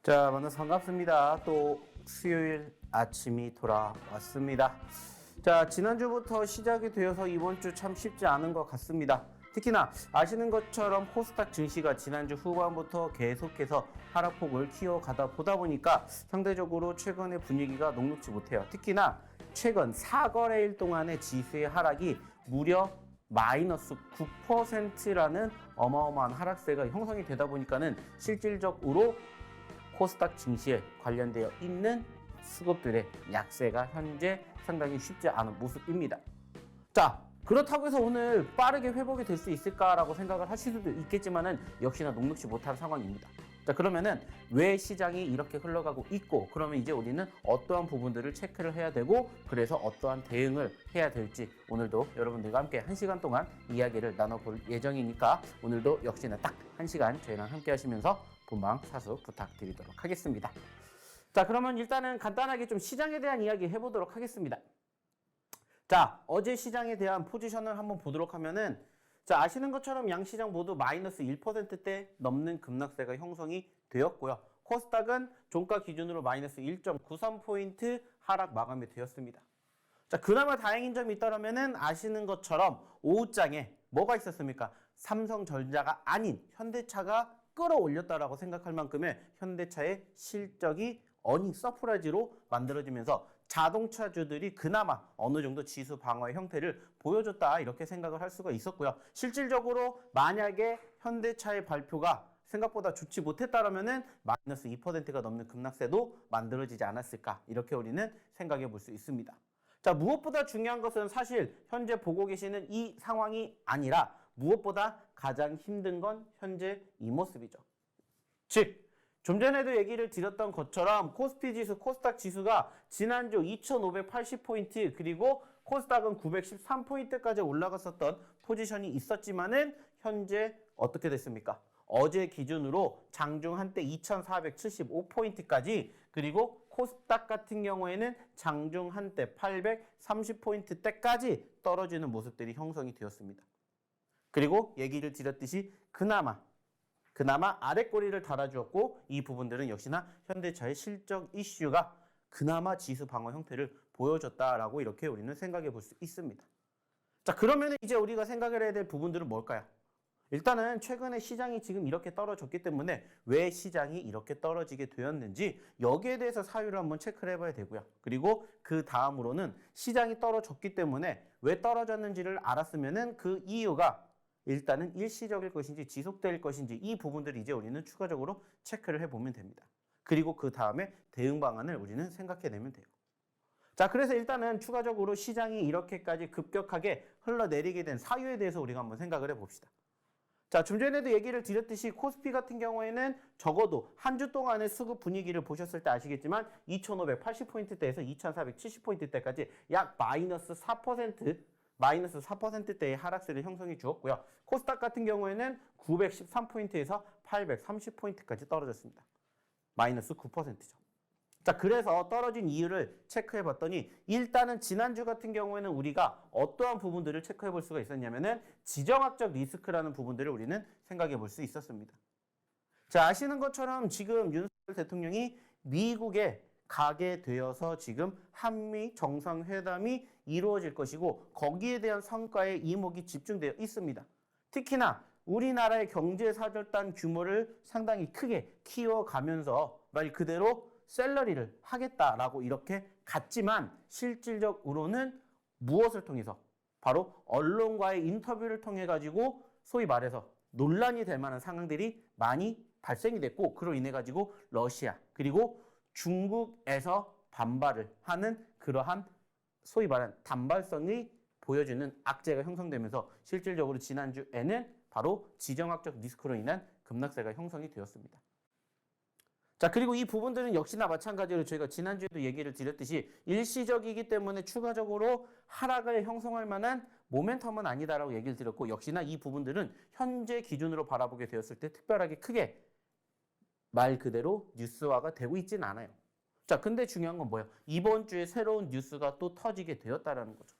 자, 만나서 반갑습니다. 또 수요일 아침이 돌아왔습니다. 자, 지난주부터 시작이 되어서 이번 주 참 쉽지 않은 것 같습니다. 특히나 아시는 것처럼 코스닥 증시가 지난주 후반부터 계속해서 하락폭을 키워가다 보다 보니까 상대적으로 최근의 분위기가 녹록지 못해요. 특히나 최근 4거래일 동안의 지수의 하락이 무려 마이너스 9%라는 어마어마한 하락세가 형성이 되다 보니까는 실질적으로 코스닥 증시에 관련되어 있는 수급들의 약세가 현재 상당히 쉽지 않은 모습입니다. 자, 그렇다고 해서 오늘 빠르게 회복이 될 수 있을까라고 생각을 하실 수도 있겠지만은 역시나 녹록지 못한 상황입니다. 자, 그러면은 왜 시장이 이렇게 흘러가고 있고, 그러면 이제 우리는 어떠한 부분들을 체크를 해야 되고, 그래서 어떠한 대응을 해야 될지 오늘도 여러분들과 함께 1시간 동안 이야기를 나눠볼 예정이니까 오늘도 역시나 딱 1시간 저희랑 함께 하시면서 본방 사수 부탁드리도록 하겠습니다. 자, 그러면 일단은 간단하게 좀 시장에 대한 이야기 해보도록 하겠습니다. 자, 어제 시장에 대한 포지션을 한번 보도록 하면은, 자, 아시는 것처럼 양시장 모두 마이너스 1%대 넘는 급락세가 형성이 되었고요. 코스닥은 종가 기준으로 마이너스 1.93포인트 하락 마감이 되었습니다. 자, 그나마 다행인 점이 있다면은 아시는 것처럼 오후장에 뭐가 있었습니까? 삼성전자가 아닌 현대차가 끌어올렸다라고 생각할 만큼의 현대차의 실적이 어닝 서프라이즈로 만들어지면서 자동차주들이 그나마 어느 정도 지수 방어의 형태를 보여줬다, 이렇게 생각을 할 수가 있었고요. 실질적으로 만약에 현대차의 발표가 생각보다 좋지 못했다라면은 마이너스 2%가 넘는 급락세도 만들어지지 않았을까, 이렇게 우리는 생각해 볼 수 있습니다. 자, 무엇보다 중요한 것은 사실 현재 보고 계시는 이 상황이 아니라 무엇보다 가장 힘든 건 현재 이 모습이죠. 즉, 좀 전에도 얘기를 드렸던 것처럼 코스피 지수, 코스닥 지수가 지난주 2580포인트, 그리고 코스닥은 913포인트까지 올라갔었던 포지션이 있었지만은 현재 어떻게 됐습니까? 어제 기준으로 장중 한때 2475포인트까지, 그리고 코스닥 같은 경우에는 장중 한때 830포인트대까지 떨어지는 모습들이 형성이 되었습니다. 그리고 얘기를 드렸듯이 그나마 아랫꼬리를 달아주었고, 이 부분들은 역시나 현대차의 실적 이슈가 그나마 지수 방어 형태를 보여줬다라고 이렇게 우리는 생각해 볼 수 있습니다. 자, 그러면 이제 우리가 생각을 해야 될 부분들은 뭘까요? 일단은 최근에 시장이 지금 이렇게 떨어졌기 때문에 왜 시장이 이렇게 떨어지게 되었는지 여기에 대해서 사유를 한번 체크를 해봐야 되고요. 그리고 그 다음으로는 시장이 떨어졌기 때문에 왜 떨어졌는지를 알았으면은 그 이유가 일단은 일시적일 것인지 지속될 것인지, 이 부분들을 이제 우리는 추가적으로 체크를 해보면 됩니다. 그리고 그 다음에 대응 방안을 우리는 생각해내면 돼요. 자, 그래서 일단은 추가적으로 시장이 이렇게까지 급격하게 흘러내리게 된 사유에 대해서 우리가 한번 생각을 해봅시다. 자, 좀 전에도 얘기를 드렸듯이 코스피 같은 경우에는 적어도 한 주 동안의 수급 분위기를 보셨을 때 아시겠지만 2580포인트대에서 2470포인트대까지 약 마이너스 4%대의 하락세를 형성해 주었고요. 코스닥 같은 경우에는 913포인트에서 830포인트까지 떨어졌습니다. 마이너스 9%죠. 자, 그래서 떨어진 이유를 체크해 봤더니 일단은 지난주 같은 경우에는 우리가 어떠한 부분들을 체크해 볼 수가 있었냐면은 지정학적 리스크라는 부분들을 우리는 생각해 볼 수 있었습니다. 자, 아시는 것처럼 지금 윤석열 대통령이 미국에 가게 되어서 지금 한미 정상회담이 이루어질 것이고, 거기에 대한 성과에 이목이 집중되어 있습니다. 특히나 우리나라의 경제사절단 규모를 상당히 크게 키워가면서 말 그대로 샐러리를 하겠다라고 이렇게 갔지만, 실질적으로는 무엇을 통해서? 바로 언론과의 인터뷰를 통해 가지고 소위 말해서 논란이 될 만한 상황들이 많이 발생이 됐고, 그로 인해 가지고 러시아 그리고 중국에서 반발을 하는 그러한 소위 말하는 단발성이 보여주는 악재가 형성되면서 실질적으로 지난주에는 바로 지정학적 리스크로 인한 급락세가 형성이 되었습니다. 자, 그리고 이 부분들은 역시나 마찬가지로 저희가 지난주에도 얘기를 드렸듯이 일시적이기 때문에 추가적으로 하락을 형성할 만한 모멘텀은 아니다라고 얘기를 드렸고, 역시나 이 부분들은 현재 기준으로 바라보게 되었을 때 특별하게 크게 말 그대로 뉴스화가 되고 있지는 않아요. 자, 근데 중요한 건 뭐예요? 이번 주에 새로운 뉴스가 또 터지게 되었다라는 거죠.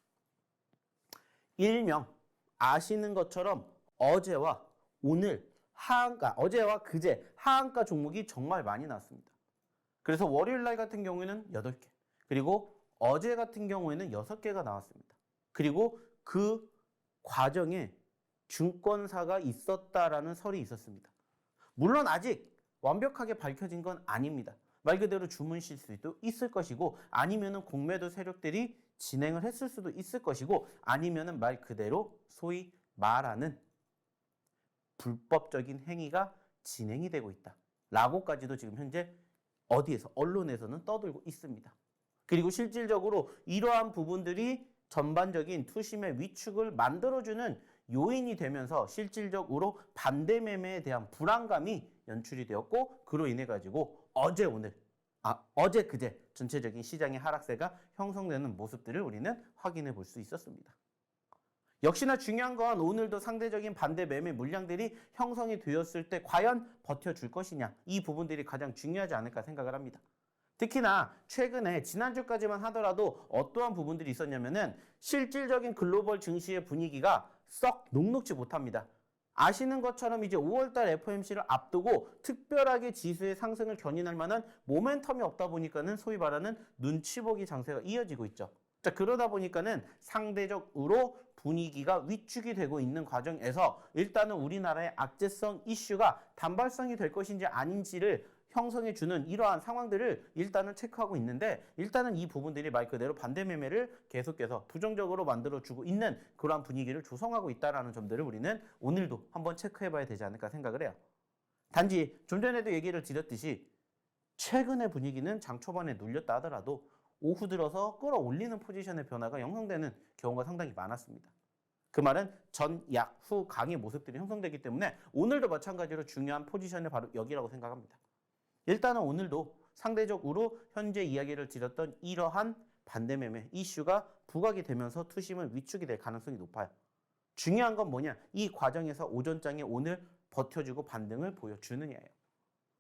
일명 아시는 것처럼 어제와 오늘 하한가, 어제와 그제 하한가 종목이 정말 많이 나왔습니다. 그래서 월요일 날 같은 경우에는 8개, 그리고 어제 같은 경우에는 6개가 나왔습니다. 그리고 그 과정에 증권사가 있었다라는 설이 있었습니다. 물론 아직 완벽하게 밝혀진 건 아닙니다. 말 그대로 주문 실수도 있을 것이고, 아니면은 공매도 세력들이 진행을 했을 수도 있을 것이고, 아니면은 말 그대로 소위 말하는 불법적인 행위가 진행이 되고 있다 라고까지도 지금 현재 어디에서 언론에서는 떠들고 있습니다. 그리고 실질적으로 이러한 부분들이 전반적인 투심의 위축을 만들어주는 요인이 되면서 실질적으로 반대 매매에 대한 불안감이 연출이 되었고, 그로 인해 가지고 어제 그제 전체적인 시장의 하락세가 형성되는 모습들을 우리는 확인해 볼 수 있었습니다. 역시나 중요한 건 오늘도 상대적인 반대 매매 물량들이 형성이 되었을 때 과연 버텨줄 것이냐, 이 부분들이 가장 중요하지 않을까 생각을 합니다. 특히나 최근에 지난주까지만 하더라도 어떠한 부분들이 있었냐면은 실질적인 글로벌 증시의 분위기가 썩 녹록지 못합니다. 아시는 것처럼 이제 5월달 FOMC를 앞두고 특별하게 지수의 상승을 견인할 만한 모멘텀이 없다 보니까는 소위 말하는 눈치 보기 장세가 이어지고 있죠. 자, 그러다 보니까는 상대적으로 분위기가 위축이 되고 있는 과정에서 일단은 우리나라의 악재성 이슈가 단발성이 될 것인지 아닌지를 형성해주는 이러한 상황들을 일단은 체크하고 있는데, 일단은 이 부분들이 말 그대로 반대 매매를 계속해서 부정적으로 만들어주고 있는 그러한 분위기를 조성하고 있다는 점들을 우리는 오늘도 한번 체크해봐야 되지 않을까 생각을 해요. 단지 좀 전에도 얘기를 드렸듯이 최근의 분위기는 장 초반에 눌렸다 하더라도 오후 들어서 끌어올리는 포지션의 변화가 형성되는 경우가 상당히 많았습니다. 그 말은 전, 약, 후, 강의 모습들이 형성되기 때문에 오늘도 마찬가지로 중요한 포지션이 바로 여기라고 생각합니다. 일단은 오늘도 상대적으로 현재 이야기를 드렸던 이러한 반대매매 이슈가 부각이 되면서 투심은 위축이 될 가능성이 높아요. 중요한 건 뭐냐? 이 과정에서 오전장에 오늘 버텨주고 반등을 보여주느냐예요.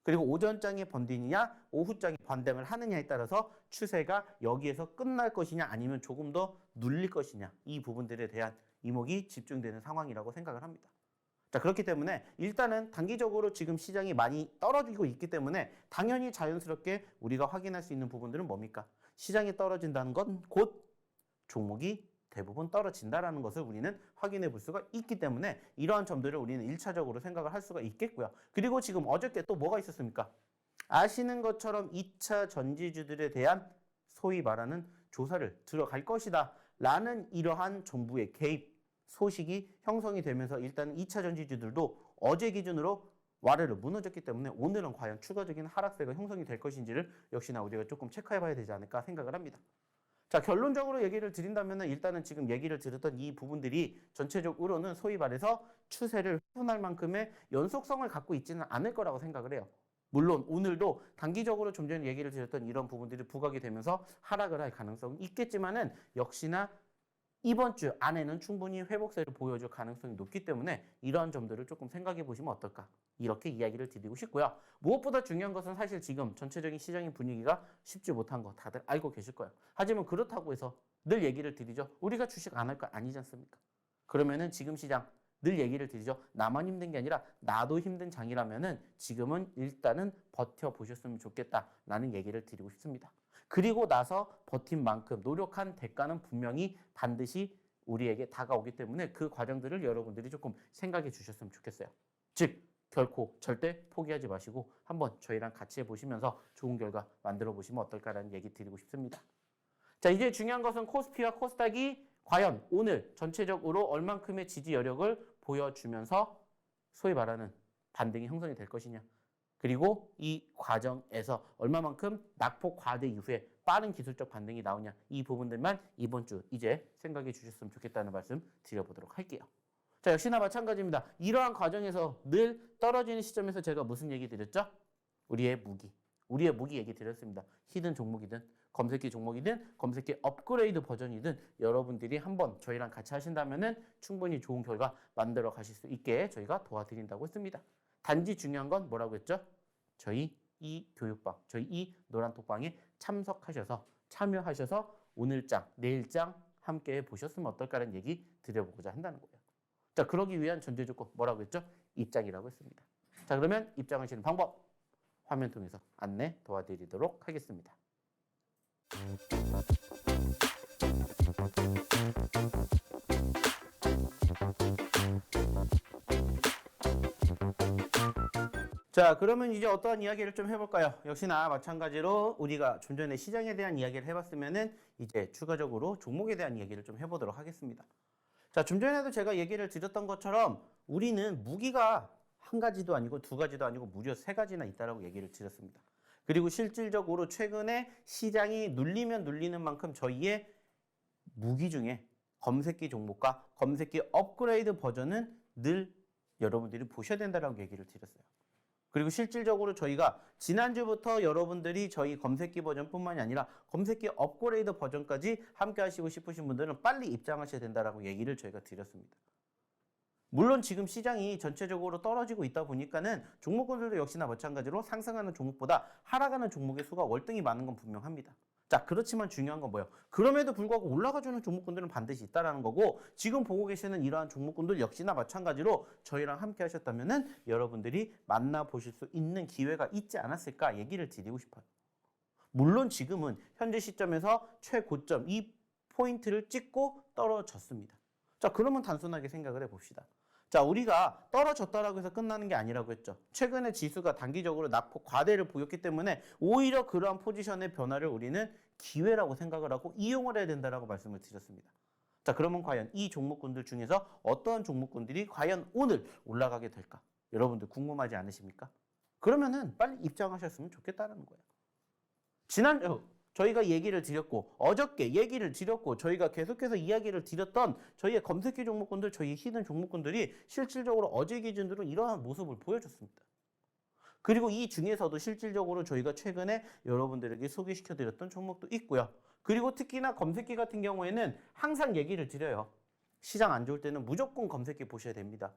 그리고 오전장에 번디느냐, 오후장에 반등을 하느냐에 따라서 추세가 여기에서 끝날 것이냐 아니면 조금 더 눌릴 것이냐, 이 부분들에 대한 이목이 집중되는 상황이라고 생각을 합니다. 자, 그렇기 때문에 일단은 단기적으로 지금 시장이 많이 떨어지고 있기 때문에 당연히 자연스럽게 우리가 확인할 수 있는 부분들은 뭡니까? 시장이 떨어진다는 건 곧 종목이 대부분 떨어진다라는 것을 우리는 확인해 볼 수가 있기 때문에 이러한 점들을 우리는 1차적으로 생각을 할 수가 있겠고요. 그리고 지금 어저께 또 뭐가 있었습니까? 아시는 것처럼 2차 전지주들에 대한 소위 말하는 조사를 들어갈 것이다 라는 이러한 정부의 개입 소식이 형성이 되면서 일단 2차 전지주들도 어제 기준으로 와르르 무너졌기 때문에 오늘은 과연 추가적인 하락세가 형성이 될 것인지를 역시나 우리가 조금 체크해 봐야 되지 않을까 생각을 합니다. 자, 결론적으로 얘기를 드린다면 일단은 지금 얘기를 드렸던 이 부분들이 전체적으로는 소위 말해서 추세를 훼손할 만큼의 연속성을 갖고 있지는 않을 거라고 생각을 해요. 물론 오늘도 단기적으로 좀 전에 얘기를 드렸던 이런 부분들이 부각이 되면서 하락을 할 가능성이 있겠지만은 역시나 이번 주 안에는 충분히 회복세를 보여줄 가능성이 높기 때문에 이러한 점들을 조금 생각해 보시면 어떨까, 이렇게 이야기를 드리고 싶고요. 무엇보다 중요한 것은 사실 지금 전체적인 시장의 분위기가 쉽지 못한 거 다들 알고 계실 거예요. 하지만 그렇다고 해서 늘 얘기를 드리죠. 우리가 주식 안 할 거 아니지 않습니까? 그러면은 지금 시장 늘 얘기를 드리죠. 나만 힘든 게 아니라 나도 힘든 장이라면은 지금은 일단은 버텨보셨으면 좋겠다라는 얘기를 드리고 싶습니다. 그리고 나서 버틴 만큼 노력한 대가는 분명히 반드시 우리에게 다가오기 때문에 그 과정들을 여러분들이 조금 생각해 주셨으면 좋겠어요. 즉, 결코 절대 포기하지 마시고 한번 저희랑 같이 해보시면서 좋은 결과 만들어 보시면 어떨까라는 얘기 드리고 싶습니다. 자, 이제 중요한 것은 코스피와 코스닥이 과연 오늘 전체적으로 얼만큼의 지지 여력을 보여주면서 소위 말하는 반등이 형성이 될 것이냐, 그리고 이 과정에서 얼마만큼 낙폭 과대 이후에 빠른 기술적 반등이 나오냐, 이 부분들만 이번 주 이제 생각해 주셨으면 좋겠다는 말씀 드려보도록 할게요. 자, 역시나 마찬가지입니다. 이러한 과정에서 늘 떨어지는 시점에서 제가 무슨 얘기 드렸죠? 우리의 무기 얘기 드렸습니다. 히든 종목이든 검색기 종목이든 검색기 업그레이드 버전이든 여러분들이 한번 저희랑 같이 하신다면은 충분히 좋은 결과 만들어 가실 수 있게 저희가 도와드린다고 했습니다. 단지 중요한 건 뭐라고 했죠? 저희 이 교육방, 저희 이 노란톡방에 참여하셔서 오늘장, 내일장 함께 보셨으면 어떨까라는 얘기 드려보고자 한다는 거예요. 자, 그러기 위한 전제 조건 뭐라고 했죠? 입장이라고 했습니다. 자, 그러면 입장하시는 방법 화면 통해서 안내 도와드리도록 하겠습니다. 자, 그러면 이제 어떠한 이야기를 좀 해볼까요? 역시나 마찬가지로 우리가 좀 전에 시장에 대한 이야기를 해봤으면은 이제 추가적으로 종목에 대한 이야기를 좀 해보도록 하겠습니다. 자, 좀 전에도 제가 얘기를 드렸던 것처럼 우리는 무기가 한 가지도 아니고 두 가지도 아니고 무려 세 가지나 있다라고 얘기를 드렸습니다. 그리고 실질적으로 최근에 시장이 눌리면 눌리는 만큼 저희의 무기 중에 검색기 종목과 검색기 업그레이드 버전은 늘 여러분들이 보셔야 된다라고 얘기를 드렸어요. 그리고 실질적으로 저희가 지난주부터 여러분들이 저희 검색기 버전뿐만이 아니라 검색기 업그레이드 버전까지 함께 하시고 싶으신 분들은 빨리 입장하셔야 된다라고 얘기를 저희가 드렸습니다. 물론 지금 시장이 전체적으로 떨어지고 있다 보니까는 종목군들도 역시나 마찬가지로 상승하는 종목보다 하락하는 종목의 수가 월등히 많은 건 분명합니다. 자, 그렇지만 중요한 건 뭐예요? 그럼에도 불구하고 올라가주는 종목군들은 반드시 있다라는 거고, 지금 보고 계시는 이러한 종목군들 역시나 마찬가지로 저희랑 함께 하셨다면은 여러분들이 만나보실 수 있는 기회가 있지 않았을까 얘기를 드리고 싶어요. 물론 지금은 현재 시점에서 최고점 이 포인트를 찍고 떨어졌습니다. 자, 그러면 단순하게 생각을 해봅시다. 자, 우리가 떨어졌다라고 해서 끝나는 게 아니라고 했죠. 최근에 지수가 단기적으로 낙폭 과대를 보였기 때문에 오히려 그러한 포지션의 변화를 우리는 기회라고 생각을 하고 이용을 해야 된다라고 말씀을 드렸습니다. 자, 그러면 과연 이 종목군들 중에서 어떠한 종목군들이 과연 오늘 올라가게 될까? 여러분들 궁금하지 않으십니까? 그러면은 빨리 입장하셨으면 좋겠다는 거예요. 저희가 얘기를 드렸고 어저께 얘기를 드렸고 저희가 계속해서 이야기를 드렸던 저희의 검색기 종목군들, 저희 히든 종목군들이 실질적으로 어제 기준으로 이러한 모습을 보여줬습니다. 그리고 이 중에서도 실질적으로 저희가 최근에 여러분들에게 소개시켜드렸던 종목도 있고요. 그리고 특히나 검색기 같은 경우에는 항상 얘기를 드려요. 시장 안 좋을 때는 무조건 검색기 보셔야 됩니다.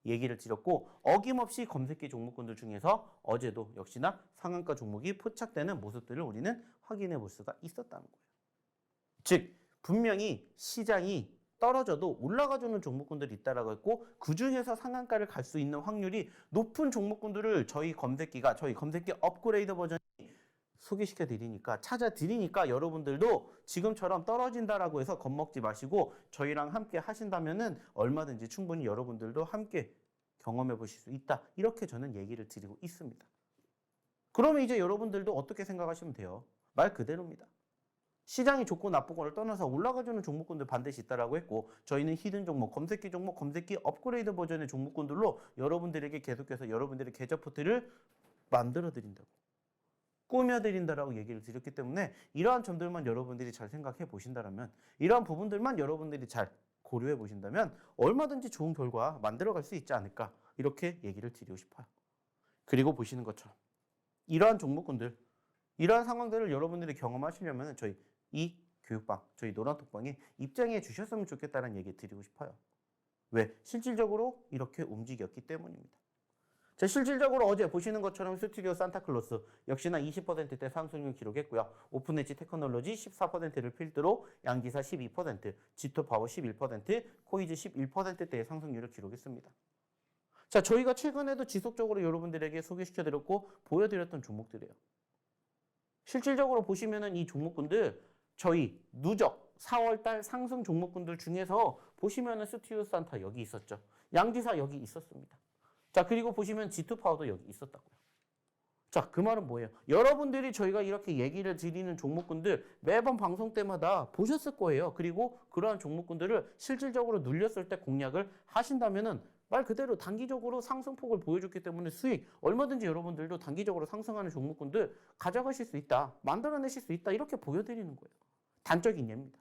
얘기를 드렸고 어김없이 검색기 종목군들 중에서 어제도 역시나 상한가 종목이 포착되는 모습들을 우리는 확인해 볼 수가 있었다는 거예요. 즉 분명히 시장이 떨어져도 올라가주는 종목군들이 있다라고 했고 그중에서 상한가를 갈 수 있는 확률이 높은 종목군들을 저희 검색기 업그레이드 버전이 소개시켜 드리니까 찾아 드리니까 여러분들도 지금처럼 떨어진다라고 해서 겁먹지 마시고 저희랑 함께 하신다면은 얼마든지 충분히 여러분들도 함께 경험해 보실 수 있다. 이렇게 저는 얘기를 드리고 있습니다. 그러면 이제 여러분들도 어떻게 생각하시면 돼요? 말 그대로입니다. 시장이 좋고 나쁘고를 떠나서 올라가주는 종목군들 반드시 있다라고 했고 저희는 히든 종목, 검색기 업그레이드 버전의 종목군들로 여러분들에게 계속해서 여러분들의 계좌 포트를 만들어 드린다고. 꾸며드린다라고 얘기를 드렸기 때문에 이러한 점들만 여러분들이 잘 생각해 보신다면 이러한 부분들만 여러분들이 잘 고려해 보신다면 얼마든지 좋은 결과 만들어갈 수 있지 않을까 이렇게 얘기를 드리고 싶어요. 그리고 보시는 것처럼 이러한 종목군들 이러한 상황들을 여러분들이 경험하시려면 저희 이 교육방, 저희 노란톡방에 입장해 주셨으면 좋겠다는 얘기 드리고 싶어요. 왜? 실질적으로 이렇게 움직였기 때문입니다. 자, 실질적으로 어제 보시는 것처럼 스튜디오 산타클로스 역시나 20%대 상승률 기록했고요. 오픈엣지 테크놀로지 14%를 필두로 양기사 12%, 지토파워 11%, 코이즈 11%대의 상승률을 기록했습니다. 자, 저희가 최근에도 지속적으로 여러분들에게 소개시켜드렸고 보여드렸던 종목들이에요. 실질적으로 보시면은 이 종목군들 저희 누적 4월달 상승 종목군들 중에서 보시면은 스튜디오 산타 여기 있었죠. 양지사 여기 있었습니다. 자, 그리고 보시면 G2파워도 여기 있었다고요. 자, 그 말은 뭐예요? 여러분들이 저희가 이렇게 얘기를 드리는 종목군들 매번 방송 때마다 보셨을 거예요. 그리고 그러한 종목군들을 실질적으로 눌렸을 때 공략을 하신다면은 말 그대로 단기적으로 상승폭을 보여줬기 때문에 수익 얼마든지 여러분들도 단기적으로 상승하는 종목군들 가져가실 수 있다. 만들어내실 수 있다. 이렇게 보여드리는 거예요. 단적인 예입니다.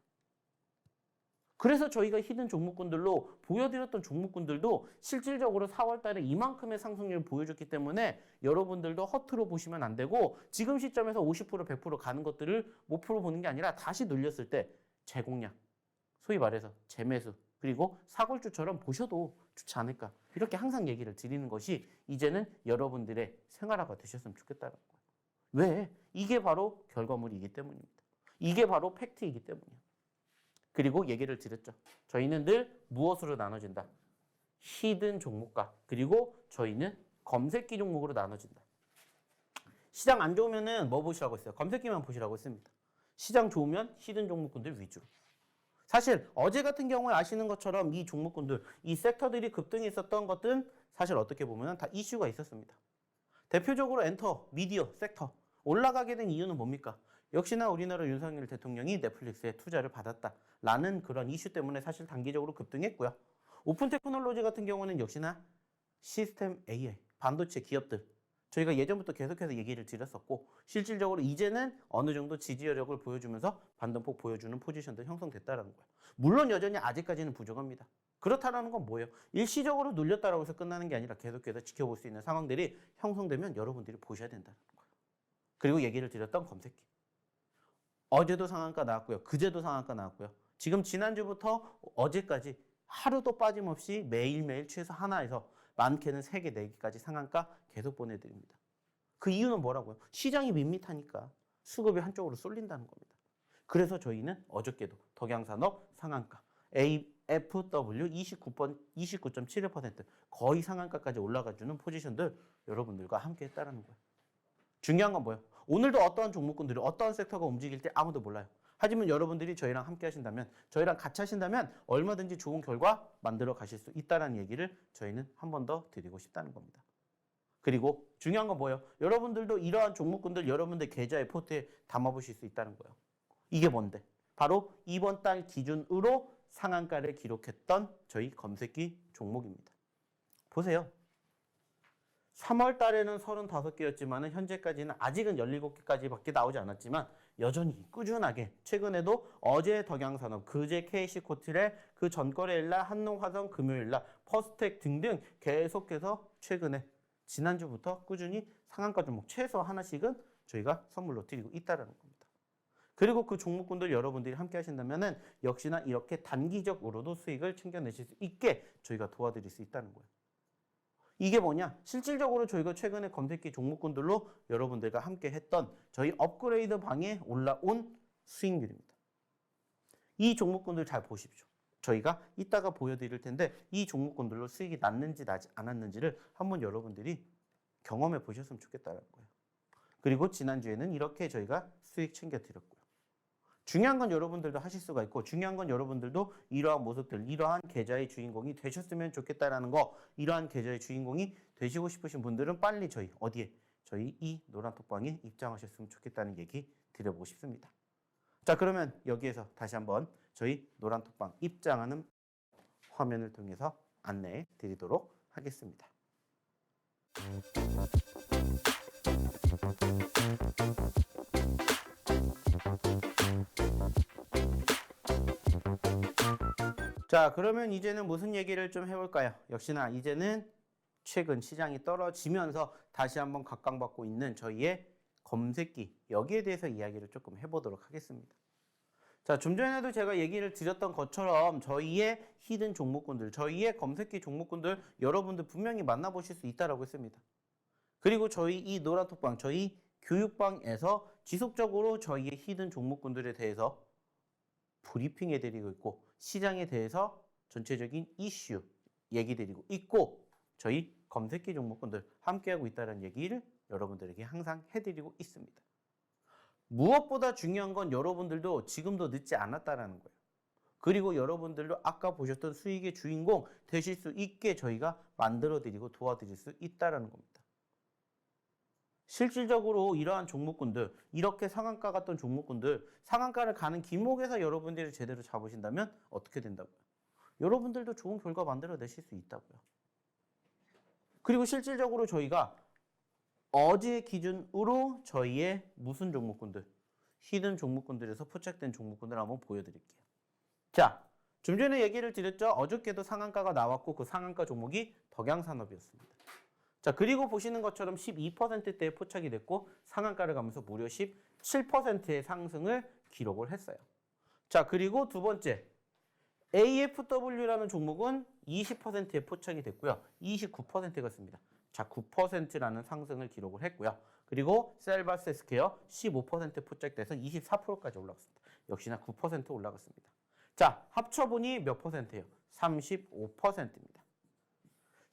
그래서 저희가 히든 종목군들로 보여드렸던 종목군들도 실질적으로 4월 달에 이만큼의 상승률을 보여줬기 때문에 여러분들도 허투루 보시면 안 되고 지금 시점에서 50% 100% 가는 것들을 목표로 보는 게 아니라 다시 눌렸을 때 재공략, 소위 말해서 재매수 그리고 사골주처럼 보셔도 좋지 않을까 이렇게 항상 얘기를 드리는 것이 이제는 여러분들의 생활화가 되셨으면 좋겠다는 거예요. 왜? 이게 바로 결과물이기 때문입니다. 이게 바로 팩트이기 때문이에요. 그리고 얘기를 드렸죠. 저희는 늘 무엇으로 나눠진다? 히든 종목과 그리고 저희는 검색기 종목으로 나눠진다. 시장 안 좋으면은 뭐 보시라고 했어요? 검색기만 보시라고 했습니다. 시장 좋으면 히든 종목군들 위주로. 사실 어제 같은 경우에 아시는 것처럼 이 종목군들, 이 섹터들이 급등이 있었던 것들은 사실 어떻게 보면 다 이슈가 있었습니다. 대표적으로 엔터, 미디어, 섹터 올라가게 된 이유는 뭡니까? 역시나 우리나라 윤석열 대통령이 넷플릭스에 투자를 받았다라는 그런 이슈 때문에 사실 단기적으로 급등했고요. 오픈 테크놀로지 같은 경우는 역시나 시스템 AI, 반도체 기업들 저희가 예전부터 계속해서 얘기를 드렸었고 실질적으로 이제는 어느 정도 지지력을 보여주면서 반등폭 보여주는 포지션도 형성됐다는 거예요. 물론 여전히 아직까지는 부족합니다. 그렇다라는 건 뭐예요? 일시적으로 눌렸다라고 해서 끝나는 게 아니라 계속해서 지켜볼 수 있는 상황들이 형성되면 여러분들이 보셔야 된다는 거예요. 그리고 얘기를 드렸던 검색기. 어제도 상한가 나왔고요. 그제도 상한가 나왔고요. 지금 지난주부터 어제까지 하루도 빠짐없이 매일매일 최소 하나에서 많게는 3개, 4개까지 상한가 계속 보내드립니다. 그 이유는 뭐라고요? 시장이 밋밋하니까 수급이 한쪽으로 쏠린다는 겁니다. 그래서 저희는 어저께도 덕양산업 상한가 AFW 29.71% 거의 상한가까지 올라가주는 포지션들 여러분들과 함께 했다는 거예요. 중요한 건 뭐예요? 오늘도 어떠한 종목군들이 어떠한 섹터가 움직일 때 아무도 몰라요. 하지만 여러분들이 저희랑 함께 하신다면, 저희랑 같이 하신다면 얼마든지 좋은 결과 만들어 가실 수 있다는 얘기를 저희는 한 번 더 드리고 싶다는 겁니다. 그리고 중요한 건 뭐예요? 여러분들도 이러한 종목군들 여러분들 계좌의 포트에 담아보실 수 있다는 거예요. 이게 뭔데? 바로 이번 달 기준으로 상한가를 기록했던 저희 검색기 종목입니다. 보세요. 3월 달에는 35개였지만 현재까지는 아직은 17개까지밖에 나오지 않았지만 여전히 꾸준하게 최근에도 어제 덕양산업, 그제 KC코트레, 그 전거래일날 한농화성 금요일날, 퍼스텍 등등 계속해서 최근에 지난주부터 꾸준히 상한가 종목 최소 하나씩은 저희가 선물로 드리고 있다는 겁니다. 그리고 그 종목군들 여러분들이 함께 하신다면 역시나 이렇게 단기적으로도 수익을 챙겨내실 수 있게 저희가 도와드릴 수 있다는 거예요. 이게 뭐냐? 실질적으로 저희가 최근에 검색기 종목군들로 여러분들과 함께 했던 저희 업그레이드 방에 올라온 수익률입니다. 이 종목군들 잘 보십시오. 저희가 이따가 보여드릴 텐데 이 종목군들로 수익이 났는지 나지 않았는지를 한번 여러분들이 경험해 보셨으면 좋겠다는 거예요. 그리고 지난주에는 이렇게 저희가 수익 챙겨드렸고요. 중요한 건 여러분들도 하실 수가 있고 중요한 건 여러분들도 이러한 모습들, 이러한 계좌의 주인공이 되셨으면 좋겠다라는 거, 이러한 계좌의 주인공이 되시고 싶으신 분들은 빨리 저희 어디에? 저희 이 노란톡방에 입장하셨으면 좋겠다는 얘기 드려보고 싶습니다. 자, 그러면 여기에서 다시 한번 저희 노란톡방 입장하는 화면을 통해서 안내해 드리도록 하겠습니다. 자, 그러면 이제는 무슨 얘기를 좀 해볼까요? 역시나 이제는 최근 시장이 떨어지면서 다시 한번 각광받고 있는 저희의 검색기, 여기에 대해서 이야기를 조금 해보도록 하겠습니다. 자, 좀 전에도 제가 얘기를 드렸던 것처럼 저희의 히든 종목군들, 저희의 검색기 종목군들 여러분들 분명히 만나보실 수 있다고 했습니다. 그리고 저희 이 노란톡방, 저희 교육방에서 지속적으로 저희의 히든 종목군들에 대해서 브리핑해드리고 있고 시장에 대해서 전체적인 이슈 얘기드리고 있고 저희 검색기 종목군들 함께하고 있다는 얘기를 여러분들에게 항상 해드리고 있습니다. 무엇보다 중요한 건 여러분들도 지금도 늦지 않았다는 거예요. 그리고 여러분들도 아까 보셨던 수익의 주인공 되실 수 있게 저희가 만들어드리고 도와드릴 수 있다는 겁니다. 실질적으로 이러한 종목군들, 이렇게 상한가 갔던 종목군들, 상한가를 가는 길목에서 여러분들이 제대로 잡으신다면 어떻게 된다고요? 여러분들도 좋은 결과 만들어내실 수 있다고요. 그리고 실질적으로 저희가 어제 기준으로 저희의 무슨 종목군들, 히든 종목군들에서 포착된 종목군들 한번 보여드릴게요. 자, 좀 전에 얘기를 드렸죠. 어저께도 상한가가 나왔고 그 상한가 종목이 덕양산업이었습니다. 자, 그리고 보시는 것처럼 12%대에 포착이 됐고 상한가를 가면서 무려 17%의 상승을 기록을 했어요. 자, 그리고 두 번째 AFW라는 종목은 20%에 포착이 됐고요. 29%가 습니다. 자, 9%라는 상승을 기록을 했고요. 그리고 셀바스 스퀘어 15% 포착돼서 24%까지 올라갔습니다. 역시나 9% 올라갔습니다. 자, 합쳐보니 몇 퍼센트예요? 35%입니다.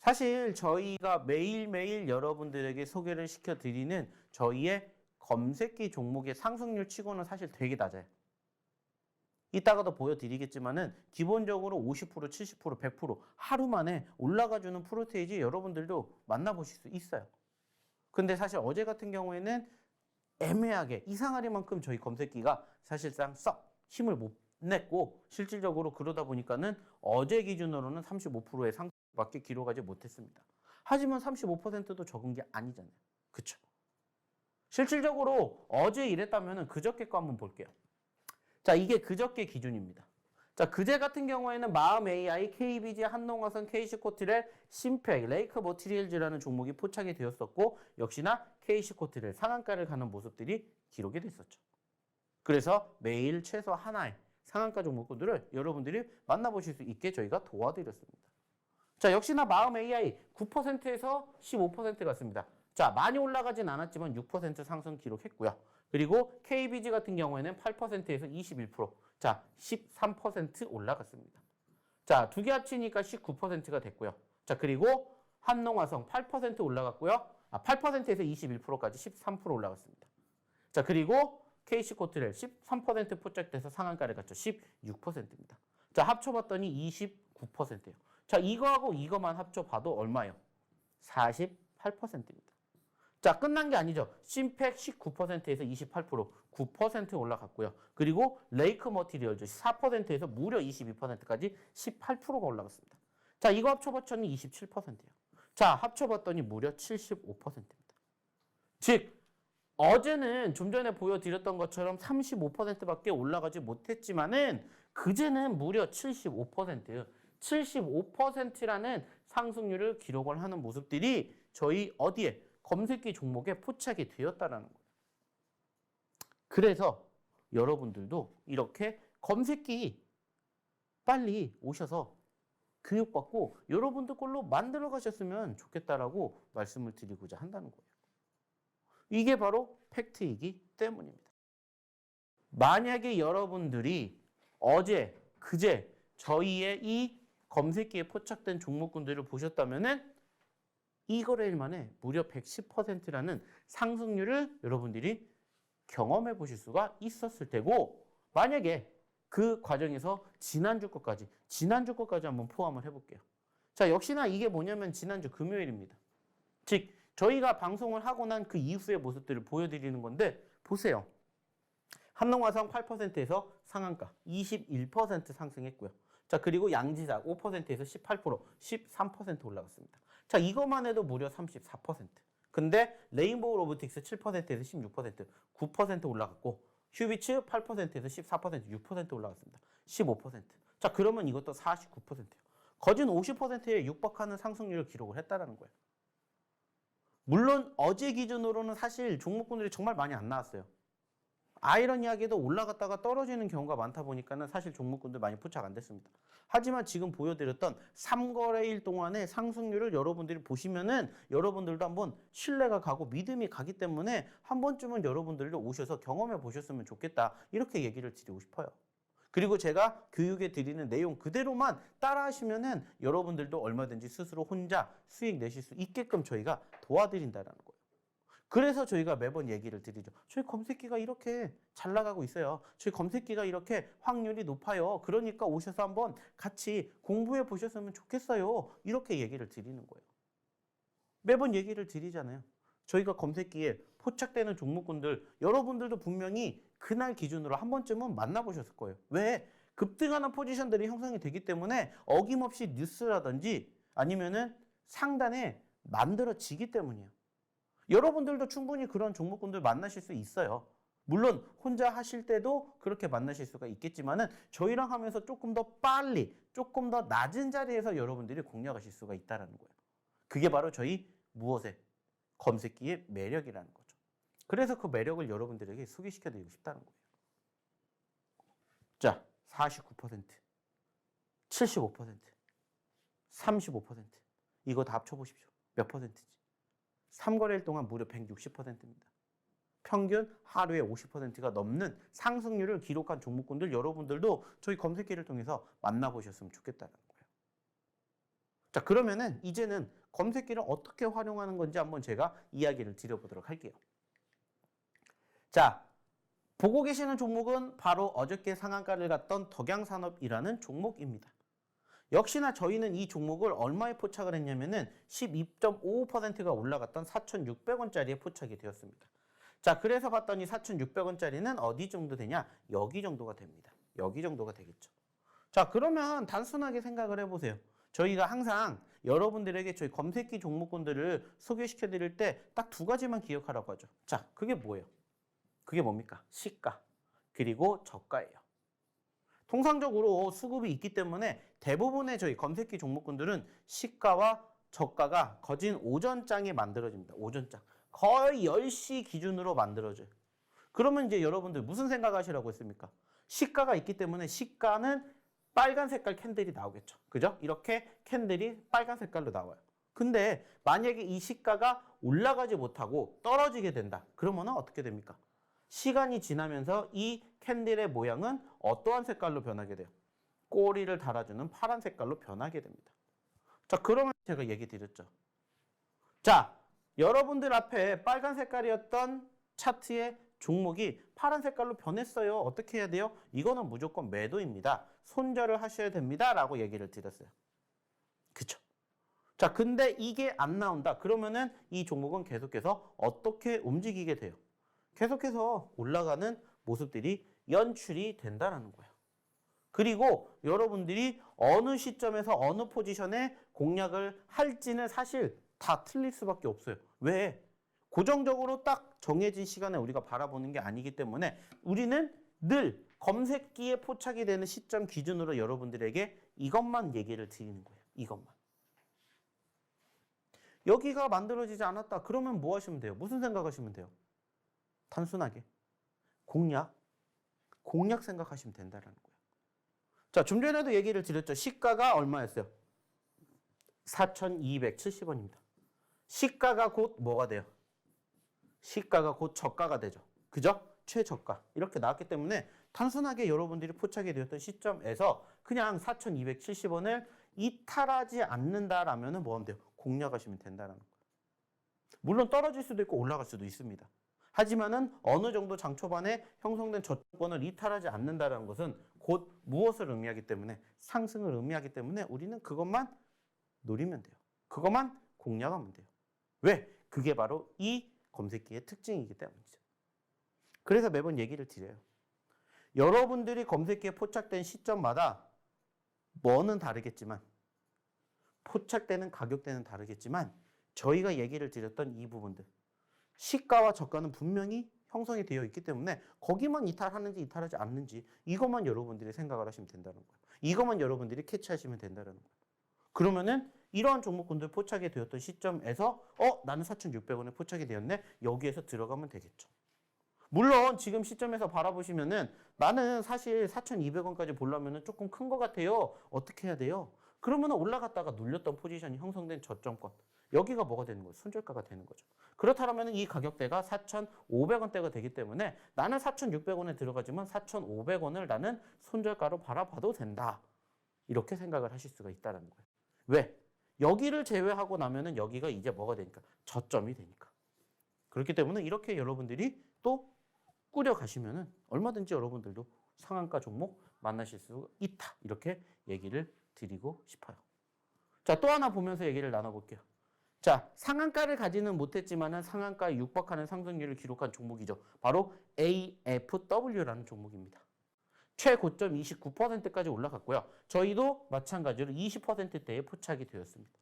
사실 저희가 매일매일 여러분들에게 소개를 시켜드리는 저희의 검색기 종목의 상승률 치고는 사실 되게 낮아요. 이따가도 보여드리겠지만은 기본적으로 50%, 70%, 100% 하루 만에 올라가주는 프로테이지 여러분들도 만나보실 수 있어요. 근데 사실 어제 같은 경우에는 애매하게 이상하리만큼 저희 검색기가 사실상 썩 힘을 못 냈고 실질적으로 그러다 보니까는 어제 기준으로는 35%의 상승밖에 기록하지 못했습니다. 하지만 35%도 적은 게 아니잖아요. 그쵸? 실질적으로 어제 이랬다면 그저께 거 한번 볼게요. 자, 이게 그저께 기준입니다. 자, 그제 같은 경우에는 마음 AI, KBG, 한농화성, KC코트렐, 심팩, 레이크 머티리얼즈라는 종목이 포착이 되었었고 역시나 KC코트렐 상한가를 가는 모습들이 기록이 됐었죠. 그래서 매일 최소 하나의 상한가 종목들을 여러분들이 만나보실 수 있게 저희가 도와드렸습니다. 자, 역시나 마음 AI 9%에서 15% 갔습니다. 자, 많이 올라가진 않았지만 6% 상승 기록했고요. 그리고 KBG 같은 경우에는 8%에서 21%, 자, 13% 올라갔습니다. 자, 두 개 합치니까 19%가 됐고요. 자, 그리고 한농화성 8% 올라갔고요. 8%에서 21%까지 13% 올라갔습니다. 자, 그리고 KC코트렐 13% 포착돼서 상한가를 갔죠. 16%입니다. 자, 합쳐봤더니 29%예요. 자, 이거하고 이거만 합쳐봐도 얼마예요? 48%입니다. 자, 끝난 게 아니죠. 심팩 19%에서 28%, 9% 올라갔고요. 그리고 레이크 머티리얼즈 4%에서 무려 22%까지 18%가 올라갔습니다. 자, 이거 합쳐봤더니 27%예요. 자, 합쳐봤더니 무려 75%입니다. 즉, 어제는 좀 전에 보여드렸던 것처럼 35%밖에 올라가지 못했지만은 그제는 무려 75%예요. 75%라는 상승률을 기록을 하는 모습들이 저희 어디에 검색기 종목에 포착이 되었다라는 거예요. 그래서 여러분들도 이렇게 검색기 빨리 오셔서 교육받고 여러분들 걸로 만들어 가셨으면 좋겠다라고 말씀을 드리고자 한다는 거예요. 이게 바로 팩트이기 때문입니다. 만약에 여러분들이 어제, 그제 저희의 이 검색기에 포착된 종목군들을 보셨다면은 이 거래일 만에 무려 110%라는 상승률을 여러분들이 경험해 보실 수가 있었을 테고 만약에 그 과정에서 지난주 것까지 한번 포함을 해볼게요. 자, 역시나 이게 뭐냐면 지난주 금요일입니다. 즉 저희가 방송을 하고 난 그 이후의 모습들을 보여드리는 건데 보세요. 한농화성 8%에서 상한가 21% 상승했고요. 자, 그리고 양지사 5%에서 18%, 13% 올라갔습니다. 자, 이것만 해도 무려 34%. 근데 레인보우 로보틱스 7%에서 16%, 9% 올라갔고 휴비츠 8%에서 14%, 6% 올라갔습니다. 15%. 자, 그러면 이것도 49%예요. 거진 50%에 육박하는 상승률을 기록을 했다는 거예요. 물론 어제 기준으로는 사실 종목군들이 정말 많이 안 나왔어요. 아이러니하게도 올라갔다가 떨어지는 경우가 많다 보니까는 사실 종목군들 많이 포착 안 됐습니다. 하지만 지금 보여드렸던 3거래일 동안의 상승률을 여러분들이 보시면은 여러분들도 한번 신뢰가 가고 믿음이 가기 때문에 한 번쯤은 여러분들도 오셔서 경험해 보셨으면 좋겠다. 이렇게 얘기를 드리고 싶어요. 그리고 제가 교육에 드리는 내용 그대로만 따라 하시면은 여러분들도 얼마든지 스스로 혼자 수익 내실 수 있게끔 저희가 도와드린다는 거예요. 그래서 저희가 매번 얘기를 드리죠. 저희 검색기가 이렇게 잘 나가고 있어요. 저희 검색기가 이렇게 확률이 높아요. 그러니까 오셔서 한번 같이 공부해 보셨으면 좋겠어요. 이렇게 얘기를 드리는 거예요. 매번 얘기를 드리잖아요. 저희가 검색기에 포착되는 종목군들 여러분들도 분명히 그날 기준으로 한 번쯤은 만나보셨을 거예요. 왜? 급등하는 포지션들이 형성이 되기 때문에 어김없이 뉴스라든지 아니면은 상단에 만들어지기 때문이에요. 여러분들도 충분히 그런 종목군들 만나실 수 있어요. 물론 혼자 하실 때도 그렇게 만나실 수가 있겠지만은 저희랑 하면서 조금 더 빨리, 조금 더 낮은 자리에서 여러분들이 공략하실 수가 있다는 거예요. 그게 바로 저희 무엇의 검색기의 매력이라는 거죠. 그래서 그 매력을 여러분들에게 소개시켜드리고 싶다는 거예요. 자, 49%, 75%, 35% 이거 다 합쳐보십시오. 몇 퍼센트인지. 3거래일 동안 무려 160%입니다. 평균 하루에 50%가 넘는 상승률을 기록한 종목군들 여러분들도 저희 검색기를 통해서 만나보셨으면 좋겠다는 거예요. 자, 그러면은 이제는 검색기를 어떻게 활용하는 건지 한번 제가 이야기를 드려보도록 할게요. 자, 보고 계시는 종목은 바로 어저께 상한가를 갔던 덕양산업이라는 종목입니다. 역시나 저희는 이 종목을 얼마에 포착을 했냐면은 12.55%가 올라갔던 4,600원짜리에 포착이 되었습니다. 자, 그래서 봤더니 4,600원짜리는 어디 정도 되냐? 여기 정도가 됩니다. 여기 정도가 되겠죠. 자, 그러면 단순하게 생각을 해보세요. 저희가 항상 여러분들에게 저희 검색기 종목군들을 소개시켜 드릴 때 딱 두 가지만 기억하라고 하죠. 자, 그게 뭐예요? 그게 뭡니까? 시가, 그리고 저가예요. 통상적으로 수급이 있기 때문에 대부분의 저희 검색기 종목군들은 시가와 저가가 거진 오전장에 만들어집니다. 오전장. 거의 10시 기준으로 만들어져요. 그러면 이제 여러분들 무슨 생각하시라고 했습니까? 시가가 있기 때문에 시가는 빨간 색깔 캔들이 나오겠죠. 그죠? 이렇게 캔들이 빨간 색깔로 나와요. 근데 만약에 이 시가가 올라가지 못하고 떨어지게 된다. 그러면 어떻게 됩니까? 시간이 지나면서 이 캔들의 모양은 어떠한 색깔로 변하게 돼요? 꼬리를 달아주는 파란 색깔로 변하게 됩니다. 자, 그러면 제가 얘기 드렸죠. 자, 여러분들 앞에 빨간 색깔이었던 차트의 종목이 파란 색깔로 변했어요. 어떻게 해야 돼요? 이거는 무조건 매도입니다. 손절을 하셔야 됩니다. 라고 얘기를 드렸어요. 그쵸? 자, 근데 이게 안 나온다. 그러면은 이 종목은 계속해서 어떻게 움직이게 돼요? 계속해서 올라가는 모습들이 연출이 된다는 거예요. 그리고 여러분들이 어느 시점에서 어느 포지션에 공략을 할지는 사실 다 틀릴 수밖에 없어요. 왜? 고정적으로 딱 정해진 시간에 우리가 바라보는 게 아니기 때문에 우리는 늘 검색기에 포착이 되는 시점 기준으로 여러분들에게 이것만 얘기를 드리는 거예요. 이것만. 여기가 만들어지지 않았다. 그러면 뭐 하시면 돼요? 무슨 생각하시면 돼요? 단순하게 공략 생각하시면 된다는 거예요. 자, 좀 전에도 얘기를 드렸죠. 시가가 얼마였어요? 4,270원입니다. 시가가 곧 뭐가 돼요? 시가가 곧 저가가 되죠. 그죠? 최저가. 이렇게 나왔기 때문에 단순하게 여러분들이 포착이 되었던 시점에서 그냥 4,270원을 이탈하지 않는다라면 뭐 하면 돼요? 공략하시면 된다는 거예요. 물론 떨어질 수도 있고 올라갈 수도 있습니다. 하지만은 어느 정도 장 초반에 형성된 저점권을 이탈하지 않는다는 것은 곧 무엇을 의미하기 때문에 상승을 의미하기 때문에 우리는 그것만 노리면 돼요. 그것만 공략하면 돼요. 왜? 그게 바로 이 검색기의 특징이기 때문이죠. 그래서 매번 얘기를 드려요. 여러분들이 검색기에 포착된 시점마다 뭐는 다르겠지만 포착되는 가격대는 다르겠지만 저희가 얘기를 드렸던 이 부분들 시가와 저가는 분명히 형성이 되어 있기 때문에 거기만 이탈하는지 이탈하지 않는지 이것만 여러분들이 생각을 하시면 된다는 거예요. 이것만 여러분들이 캐치하시면 된다는 거예요. 그러면은 이러한 종목군들 포착이 되었던 시점에서 나는 4,600원에 포착이 되었네. 여기에서 들어가면 되겠죠. 물론 지금 시점에서 바라보시면은 나는 사실 4,200원까지 보려면은 조금 큰 것 같아요. 어떻게 해야 돼요? 그러면은 올라갔다가 눌렸던 포지션이 형성된 저점권. 여기가 뭐가 되는 거예요? 손절가가 되는 거죠. 그렇다면 이 가격대가 4,500원대가 되기 때문에 나는 4,600원에 들어가지만 4,500원을 나는 손절가로 바라봐도 된다. 이렇게 생각을 하실 수가 있다는 거예요. 왜? 여기를 제외하고 나면은 여기가 이제 뭐가 되니까? 저점이 되니까. 그렇기 때문에 이렇게 여러분들이 또 꾸려가시면은 얼마든지 여러분들도 상한가 종목 만나실 수 있다. 이렇게 얘기를 드리고 싶어요. 자, 또 하나 보면서 얘기를 나눠볼게요. 자, 상한가를 가지는 못했지만은 상한가에 육박하는 상승률을 기록한 종목이죠. 바로 AFW라는 종목입니다. 최고점 29%까지 올라갔고요. 저희도 마찬가지로 20%대에 포착이 되었습니다.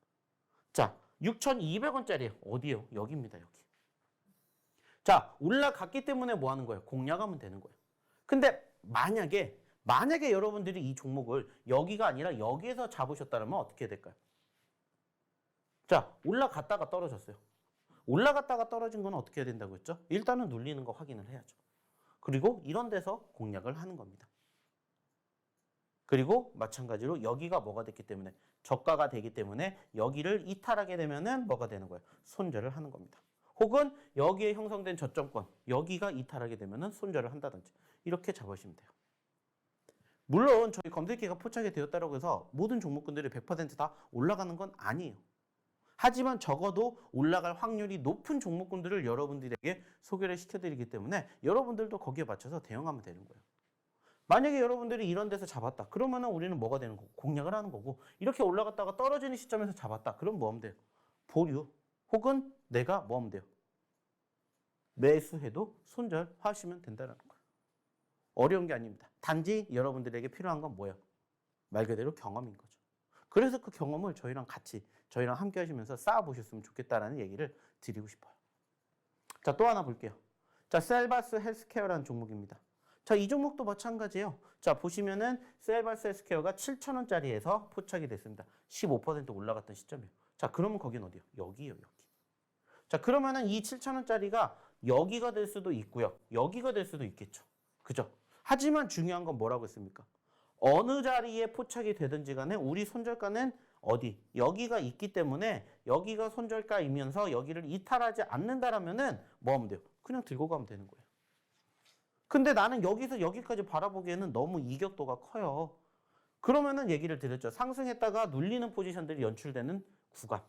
자, 6,200원짜리 어디요? 여기입니다. 여기. 자, 올라갔기 때문에 뭐 하는 거예요? 공략하면 되는 거예요. 근데 만약에 여러분들이 이 종목을 여기가 아니라 여기에서 잡으셨다면 어떻게 될까요? 자, 올라갔다가 떨어졌어요. 올라갔다가 떨어진 건 어떻게 해야 된다고 했죠? 일단은 눌리는 거 확인을 해야죠. 그리고 이런 데서 공략을 하는 겁니다. 그리고 마찬가지로 여기가 뭐가 됐기 때문에 저가가 되기 때문에 여기를 이탈하게 되면은 뭐가 되는 거예요? 손절을 하는 겁니다. 혹은 여기에 형성된 저점권 여기가 이탈하게 되면은 손절을 한다든지 이렇게 잡으시면 돼요. 물론 저희 검색기가 포착이 되었다고 해서 모든 종목군들이 100%다 올라가는 건 아니에요. 하지만 적어도 올라갈 확률이 높은 종목군들을 여러분들에게 소개를 시켜드리기 때문에 여러분들도 거기에 맞춰서 대응하면 되는 거예요. 만약에 여러분들이 이런 데서 잡았다. 그러면은 우리는 뭐가 되는 거고? 공략을 하는 거고. 이렇게 올라갔다가 떨어지는 시점에서 잡았다. 그럼 뭐 하면 돼요? 보류. 혹은 내가 뭐 하면 돼요? 매수해도 손절하시면 된다는 거예요. 어려운 게 아닙니다. 단지 여러분들에게 필요한 건 뭐예요? 말 그대로 경험인 거죠. 그래서 그 경험을 저희랑 같이, 저희랑 함께 하시면서 쌓아보셨으면 좋겠다라는 얘기를 드리고 싶어요. 자, 또 하나 볼게요. 자, 셀바스 헬스케어라는 종목입니다. 자, 이 종목도 마찬가지예요. 자, 보시면은 셀바스 헬스케어가 7,000원짜리에서 포착이 됐습니다. 15% 올라갔던 시점이에요. 자, 그러면 거긴 어디요? 여기요, 여기. 자, 그러면은 이 7,000원짜리가 여기가 될 수도 있고요. 여기가 될 수도 있겠죠. 그죠? 하지만 중요한 건 뭐라고 했습니까? 어느 자리에 포착이 되든지 간에 우리 손절가는 어디? 여기가 있기 때문에 여기가 손절가이면서 여기를 이탈하지 않는다라면은 뭐 하면 돼요? 그냥 들고 가면 되는 거예요. 근데 나는 여기서 여기까지 바라보기에는 너무 이격도가 커요. 그러면은 얘기를 드렸죠. 상승했다가 눌리는 포지션들이 연출되는 구간.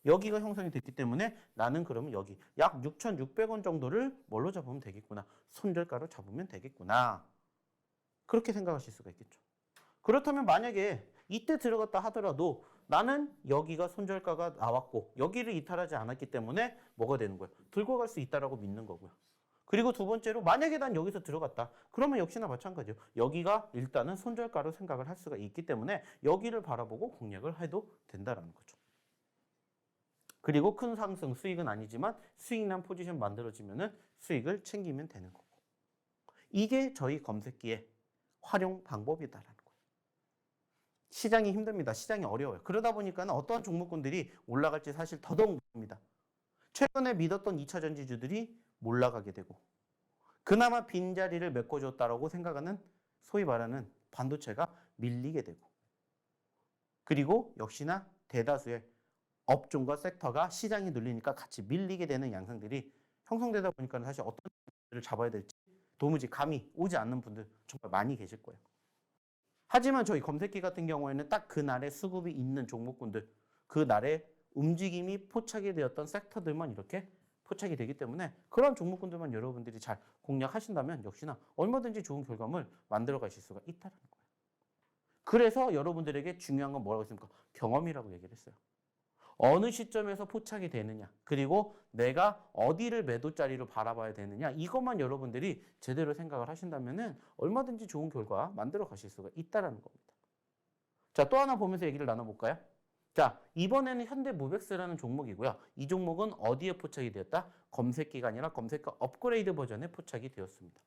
여기가 형성이 됐기 때문에 나는 그러면 여기 약 6,600원 정도를 뭘로 잡으면 되겠구나. 손절가로 잡으면 되겠구나. 그렇게 생각하실 수가 있겠죠. 그렇다면 만약에 이때 들어갔다 하더라도 나는 여기가 손절가가 나왔고 여기를 이탈하지 않았기 때문에 뭐가 되는 거예요? 들고 갈 수 있다라고 믿는 거고요. 그리고 두 번째로 만약에 난 여기서 들어갔다. 그러면 역시나 마찬가지예요. 여기가 일단은 손절가로 생각을 할 수가 있기 때문에 여기를 바라보고 공략을 해도 된다라는 거죠. 그리고 큰 상승 수익은 아니지만 수익난 포지션 만들어지면은 수익을 챙기면 되는 거고. 이게 저희 검색기의 활용 방법이다라는 거예요. 시장이 힘듭니다. 시장이 어려워요. 그러다 보니까 어떠한 종목군들이 올라갈지 사실 더더욱 모릅니다. 최근에 믿었던 2차 전지주들이 몰라가게 되고 그나마 빈자리를 메꿔줬다라고 생각하는 소위 말하는 반도체가 밀리게 되고 그리고 역시나 대다수의 업종과 섹터가 시장이 눌리니까 같이 밀리게 되는 양상들이 형성되다 보니까 사실 어떤 분들을 잡아야 될지 도무지 감이 오지 않는 분들 정말 많이 계실 거예요. 하지만 저희 검색기 같은 경우에는 딱 그날의 수급이 있는 종목군들, 그날의 움직임이 포착이 되었던 섹터들만 이렇게 포착이 되기 때문에 그런 종목군들만 여러분들이 잘 공략하신다면 역시나 얼마든지 좋은 결과물 만들어 가실 수가 있다는 거예요. 그래서 여러분들에게 중요한 건 뭐라고 했습니까? 경험이라고 얘기를 했어요. 어느 시점에서 포착이 되느냐, 그리고 내가 어디를 매도자리로 바라봐야 되느냐, 이것만 여러분들이 제대로 생각을 하신다면은 얼마든지 좋은 결과 만들어 가실 수가 있다는 겁니다. 자, 또 하나 보면서 얘기를 나눠볼까요? 자, 이번에는 현대모백스라는 종목이고요. 이 종목은 어디에 포착이 되었다? 검색기가 아니라 검색기 업그레이드 버전에 포착이 되었습니다.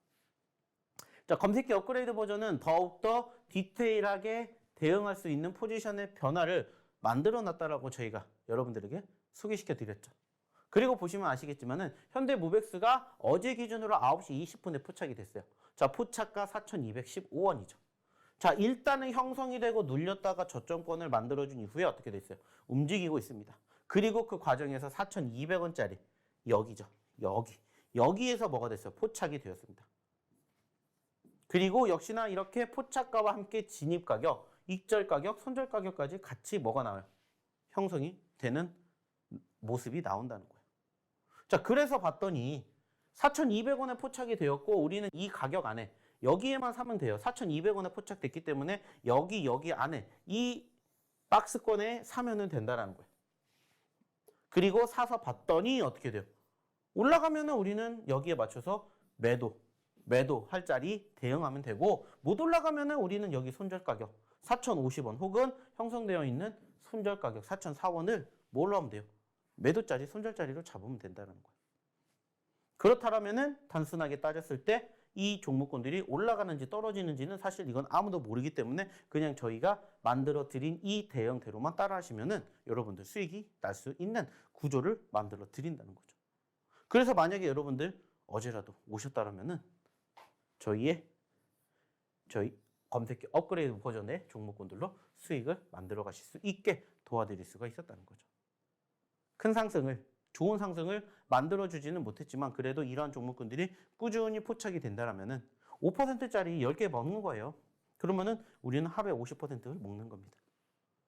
자, 검색기 업그레이드 버전은 더욱더 디테일하게 대응할 수 있는 포지션의 변화를 만들어 놨다라고 저희가 여러분들에게 소개시켜 드렸죠. 그리고 보시면 아시겠지만은 현대모백스가 어제 기준으로 9시 20분에 포착이 됐어요. 자, 포착가 4,215원이죠. 자, 일단은 형성이 되고 눌렸다가 저점권을 만들어준 이후에 어떻게 됐어요? 움직이고 있습니다. 그리고 그 과정에서 4,200원짜리 여기죠. 여기에서 뭐가 됐어요? 포착이 되었습니다. 그리고 역시나 이렇게 포착가와 함께 진입가격, 익절가격, 손절가격까지 같이 뭐가 나와요? 형성이 되는 모습이 나온다는 거예요. 자, 그래서 봤더니 4,200원에 포착이 되었고 우리는 이 가격 안에 여기에만 사면 돼요. 4,200원에 포착됐기 때문에 여기 안에 이 박스권에 사면은 된다는 거예요. 그리고 사서 봤더니 어떻게 돼요? 올라가면은 우리는 여기에 맞춰서 매도할 자리 대응하면 되고 못 올라가면은 우리는 여기 손절 가격 4,050원 혹은 형성되어 있는 손절 가격 4,004원을 뭘로 하면 돼요? 매도자리, 손절자리로 잡으면 된다는 거예요. 그렇다면은 단순하게 따졌을 때 이 종목군들이 올라가는지 떨어지는지는 사실 이건 아무도 모르기 때문에 그냥 저희가 만들어 드린 이 대형대로만 따라 하시면은 여러분들 수익이 날 수 있는 구조를 만들어 드린다는 거죠. 그래서 만약에 여러분들 어제라도 오셨다라면은 저희 검색기 업그레이드 버전의 종목군들로 수익을 만들어 가실 수 있게 도와드릴 수가 있었다는 거죠. 큰 상승을, 좋은 상승을 만들어주지는 못했지만 그래도 이러한 종목군들이 꾸준히 포착이 된다면은 5%짜리 10개 먹는 거예요. 그러면은 우리는 하루에 50%를 먹는 겁니다.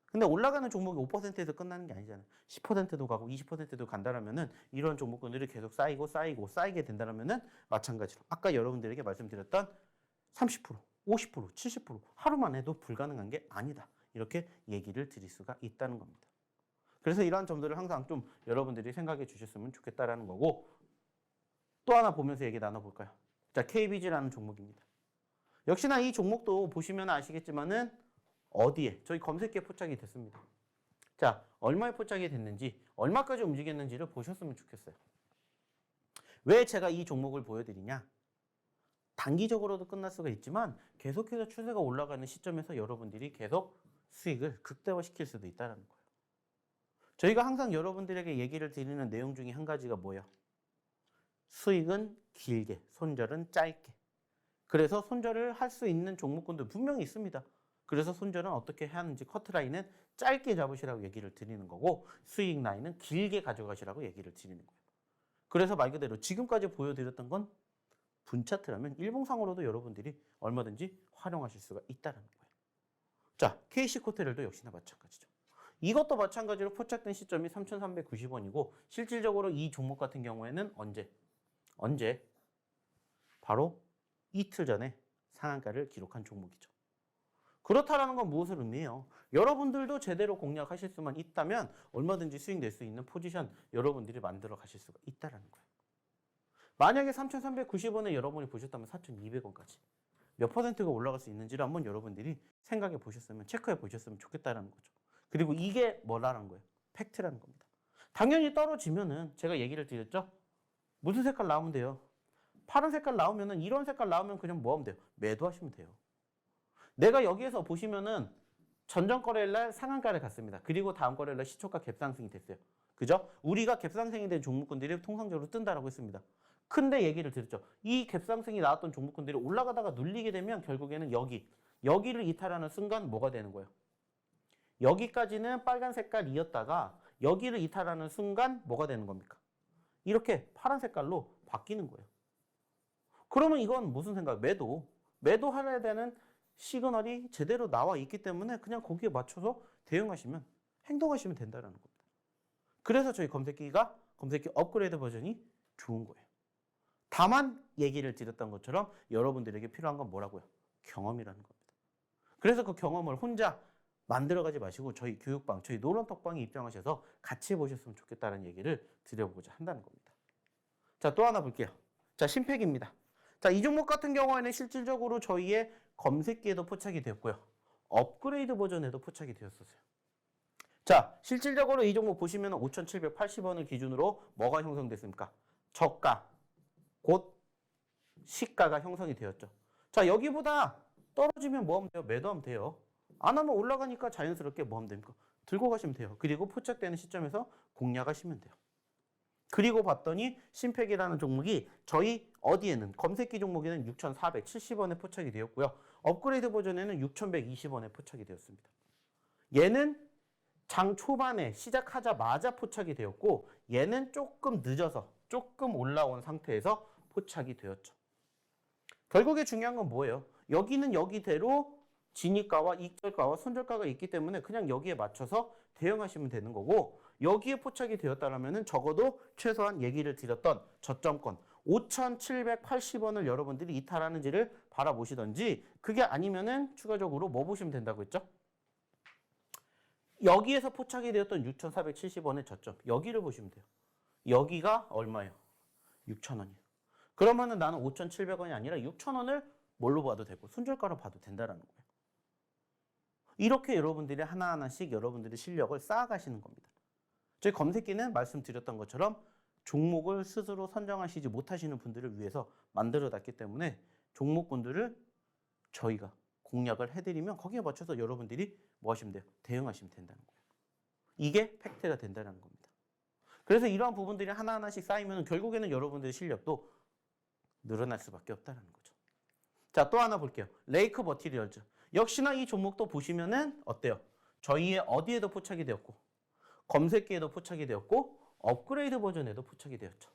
근데 올라가는 종목이 5%에서 끝나는 게 아니잖아요. 10%도 가고 20%도 간다라면은 이런 종목군들이 계속 쌓이게 된다라면은 마찬가지로 아까 여러분들에게 말씀드렸던 30%, 50%, 70% 하루만 해도 불가능한 게 아니다. 이렇게 얘기를 드릴 수가 있다는 겁니다. 그래서 이러한 점들을 항상 좀 여러분들이 생각해 주셨으면 좋겠다라는 거고 또 하나 보면서 얘기 나눠볼까요? 자, KBG라는 종목입니다. 역시나 이 종목도 보시면 아시겠지만은 어디에? 저희 검색기에 포착이 됐습니다. 자, 얼마에 포착이 됐는지, 얼마까지 움직였는지를 보셨으면 좋겠어요. 왜 제가 이 종목을 보여드리냐? 단기적으로도 끝날 수가 있지만 계속해서 추세가 올라가는 시점에서 여러분들이 계속 수익을 극대화시킬 수도 있다는 거예요. 저희가 항상 여러분들에게 얘기를 드리는 내용 중에 한 가지가 뭐예요? 수익은 길게, 손절은 짧게. 그래서 손절을 할 수 있는 종목군도 분명히 있습니다. 그래서 손절은 어떻게 해야 하는지 커트라인은 짧게 잡으시라고 얘기를 드리는 거고 수익 라인은 길게 가져가시라고 얘기를 드리는 거예요. 그래서 말 그대로 지금까지 보여드렸던 건 분차트라면 일봉상으로도 여러분들이 얼마든지 활용하실 수가 있다는 거예요. 자, KC코테렐도 역시나 마찬가지죠. 이것도 마찬가지로 포착된 시점이 3,390원이고 실질적으로 이 종목 같은 경우에는 언제? 바로 이틀 전에 상한가를 기록한 종목이죠. 그렇다라는 건 무엇을 의미해요? 여러분들도 제대로 공략하실 수만 있다면 얼마든지 수익 낼 수 있는 포지션 여러분들이 만들어 가실 수가 있다는 거예요. 만약에 3,390원에 여러분이 보셨다면 4,200원까지 몇 퍼센트가 올라갈 수 있는지를 한번 여러분들이 생각해 보셨으면 체크해 보셨으면 좋겠다는 거죠. 그리고 이게 뭐라는 거예요? 팩트라는 겁니다. 당연히 떨어지면은 제가 얘기를 드렸죠. 무슨 색깔 나오면 돼요? 파란 색깔 나오면은 이런 색깔 나오면 그냥 뭐 하면 돼요? 매도하시면 돼요. 내가 여기에서 보시면은 전전 거래일 날 상한가를 갔습니다. 그리고 다음 거래일 날 시초가 갭상승이 됐어요. 그죠? 우리가 갭상승이 된 종목군들이 통상적으로 뜬다라고 했습니다. 근데 얘기를 드렸죠. 이 갭상승이 나왔던 종목군들이 올라가다가 눌리게 되면 결국에는 여기를 이탈하는 순간 뭐가 되는 거예요? 여기까지는 빨간 색깔이었다가 여기를 이탈하는 순간 뭐가 되는 겁니까? 이렇게 파란 색깔로 바뀌는 거예요. 그러면 이건 무슨 생각? 매도하려야 되는 시그널이 제대로 나와 있기 때문에 그냥 거기에 맞춰서 대응하시면 행동하시면 된다는 겁니다. 그래서 저희 검색기 업그레이드 버전이 좋은 거예요. 다만 얘기를 드렸던 것처럼 여러분들에게 필요한 건 뭐라고요? 경험이라는 겁니다. 그래서 그 경험을 혼자 만들어가지 마시고 저희 교육방, 저희 노론톡방에 입장하셔서 같이 해보셨으면 좋겠다는 얘기를 드려보고자 한다는 겁니다. 자, 또 하나 볼게요. 자, 신팩입니다. 자, 이 종목 같은 경우에는 실질적으로 저희의 검색기에도 포착이 되었고요. 업그레이드 버전에도 포착이 되었었어요. 자, 실질적으로 이 종목 보시면 5,780원을 기준으로 뭐가 형성됐습니까? 저가, 곧 시가가 형성이 되었죠. 자, 여기보다 떨어지면 뭐 하면 돼요? 매도하면 돼요. 안 하면 올라가니까 자연스럽게 뭐 하면 됩니까? 들고 가시면 돼요. 그리고 포착되는 시점에서 공략하시면 돼요. 그리고 봤더니 신팩이라는 종목이 저희 어디에는 검색기 종목에는 6,470원에 포착이 되었고요. 업그레이드 버전에는 6,120원에 포착이 되었습니다. 얘는 장 초반에 시작하자마자 포착이 되었고 얘는 조금 늦어서 조금 올라온 상태에서 포착이 되었죠. 결국에 중요한 건 뭐예요? 여기는 여기대로 진입가와 익절가와 손절가가 있기 때문에 그냥 여기에 맞춰서 대응하시면 되는 거고 여기에 포착이 되었다면 적어도 최소한 얘기를 드렸던 저점권 5,780원을 여러분들이 이탈하는지를 바라보시던지 그게 아니면은 추가적으로 뭐 보시면 된다고 했죠? 여기에서 포착이 되었던 6,470원의 저점 여기를 보시면 돼요. 여기가 얼마예요? 6,000원이에요. 그러면은 나는 5,700원이 아니라 6,000원을 뭘로 봐도 되고 손절가로 봐도 된다는 거예요. 이렇게 여러분들이 하나하나씩 여러분들의 실력을 쌓아가시는 겁니다. 저희 검색기는 말씀드렸던 것처럼 종목을 스스로 선정하시지 못하시는 분들을 위해서 만들어놨기 때문에 종목군들을 저희가 공략을 해드리면 거기에 맞춰서 여러분들이 뭐 하시면 돼요? 대응하시면 된다는 거예요. 이게 팩트가 된다는 겁니다. 그래서 이러한 부분들이 하나하나씩 쌓이면 결국에는 여러분들의 실력도 늘어날 수밖에 없다는 거죠. 자, 또 하나 볼게요. 레이크 머티리얼즈. 역시나 이 종목도 보시면은 어때요? 저희의 어디에도 포착이 되었고 검색기에도 포착이 되었고 업그레이드 버전에도 포착이 되었죠.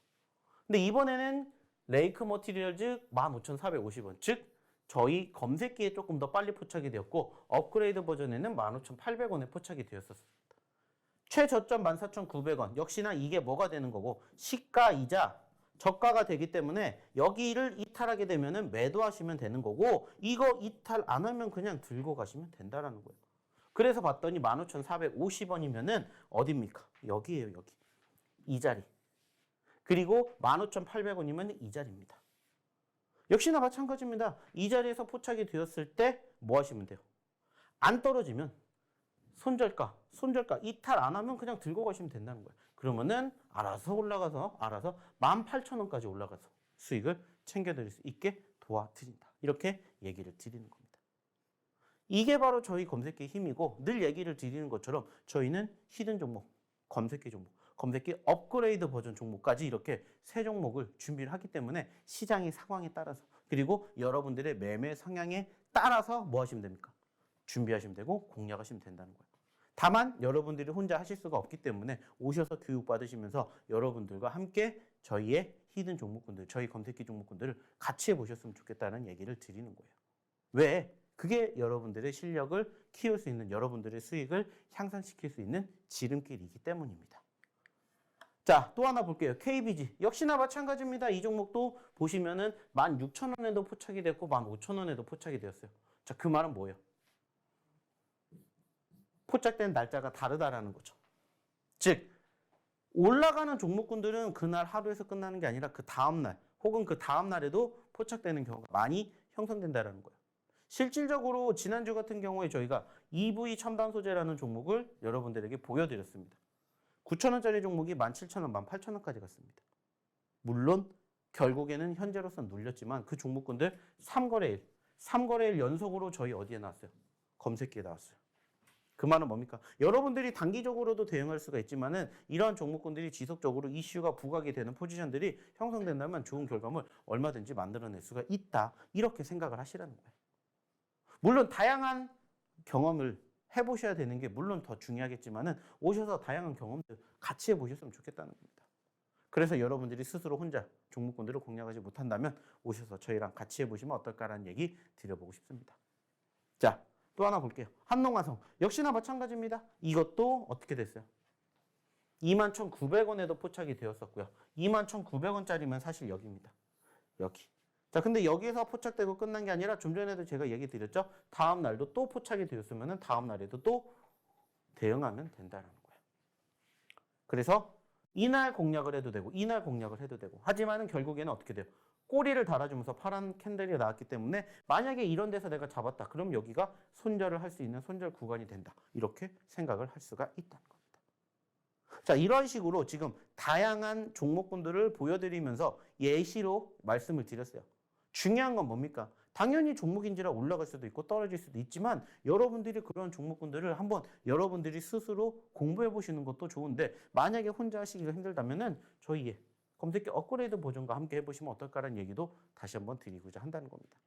근데 이번에는 레이크 머티리얼즈 15,450원 즉 저희 검색기에 조금 더 빨리 포착이 되었고 업그레이드 버전에는 15,800원에 포착이 되었었습니다. 최저점 14,900원. 역시나 이게 뭐가 되는 거고 시가이자 저가가 되기 때문에 여기를 이탈하게 되면은 매도하시면 되는 거고 이거 이탈 안 하면 그냥 들고 가시면 된다라는 거예요. 그래서 봤더니 15,450원이면은 어딥니까? 여기에요, 여기. 이 자리. 그리고 15,800원이면 이 자리입니다. 역시나 마찬가지입니다. 이 자리에서 포착이 되었을 때 뭐 하시면 돼요? 안 떨어지면 손절가 이탈 안 하면 그냥 들고 가시면 된다는 거예요. 그러면은 알아서 올라가서 알아서 18,000원까지 올라가서 수익을 챙겨드릴 수 있게 도와드린다. 이렇게 얘기를 드리는 겁니다. 이게 바로 저희 검색기의 힘이고 늘 얘기를 드리는 것처럼 저희는 히든 종목, 검색기 종목, 검색기 업그레이드 버전 종목까지 이렇게 세 종목을 준비를 하기 때문에 시장의 상황에 따라서 그리고 여러분들의 매매 성향에 따라서 뭐 하시면 됩니까? 준비하시면 되고 공략하시면 된다는 거예요. 다만 여러분들이 혼자 하실 수가 없기 때문에 오셔서 교육받으시면서 여러분들과 함께 저희의 히든 종목군들, 저희 검색기 종목군들을 같이 해보셨으면 좋겠다는 얘기를 드리는 거예요. 왜? 그게 여러분들의 실력을 키울 수 있는, 여러분들의 수익을 향상시킬 수 있는 지름길이기 때문입니다. 자, 또 하나 볼게요. KBG. 역시나 마찬가지입니다. 이 종목도 보시면은 16,000원에도 포착이 됐고 15,000원에도 포착이 되었어요. 자, 그 말은 뭐예요? 포착된 날짜가 다르다라는 거죠. 즉 올라가는 종목군들은 그날 하루에서 끝나는 게 아니라 그 다음날 혹은 그 다음날에도 포착되는 경우가 많이 형성된다는 거예요. 실질적으로 지난주 같은 경우에 저희가 EV 첨단 소재라는 종목을 여러분들에게 보여드렸습니다. 9,000원짜리 종목이 17,000원, 18,000원까지 갔습니다. 물론 결국에는 현재로서는 눌렸지만 그 종목군들 3거래일 연속으로 저희 어디에 나왔어요? 검색기에 나왔어요. 그 말은 뭡니까? 여러분들이 단기적으로도 대응할 수가 있지만은 이러한 종목군들이 지속적으로 이슈가 부각이 되는 포지션들이 형성된다면 좋은 결과물 얼마든지 만들어낼 수가 있다. 이렇게 생각을 하시라는 거예요. 물론 다양한 경험을 해보셔야 되는 게 물론 더 중요하겠지만은 오셔서 다양한 경험들 같이 해보셨으면 좋겠다는 겁니다. 그래서 여러분들이 스스로 혼자 종목군들을 공략하지 못한다면 오셔서 저희랑 같이 해보시면 어떨까라는 얘기 드려보고 싶습니다. 자, 또 하나 볼게요. 한농화성. 역시나 마찬가지입니다. 이것도 어떻게 됐어요? 21,900원에도 포착이 되었었고요. 21,900원짜리면 사실 여기입니다. 여기. 자, 근데 여기에서 포착되고 끝난 게 아니라 좀 전에도 제가 얘기 드렸죠. 다음 날도 또 포착이 되었으면 다음 날에도 또 대응하면 된다는 거예요. 그래서 이날 공략을 해도 되고 이날 공략을 해도 되고 하지만은 결국에는 어떻게 돼요? 꼬리를 달아주면서 파란 캔들이 나왔기 때문에 만약에 이런 데서 내가 잡았다. 그럼 여기가 손절을 할 수 있는 손절 구간이 된다. 이렇게 생각을 할 수가 있다는 겁니다. 자, 이런 식으로 지금 다양한 종목군들을 보여드리면서 예시로 말씀을 드렸어요. 중요한 건 뭡니까? 당연히 종목인지라 올라갈 수도 있고 떨어질 수도 있지만 여러분들이 그런 종목군들을 한번 여러분들이 스스로 공부해 보시는 것도 좋은데 만약에 혼자 하시기가 힘들다면은 저희의 검색기 업그레이드 버전과 함께 해보시면 어떨까라는 얘기도 다시 한번 드리고자 한다는 겁니다.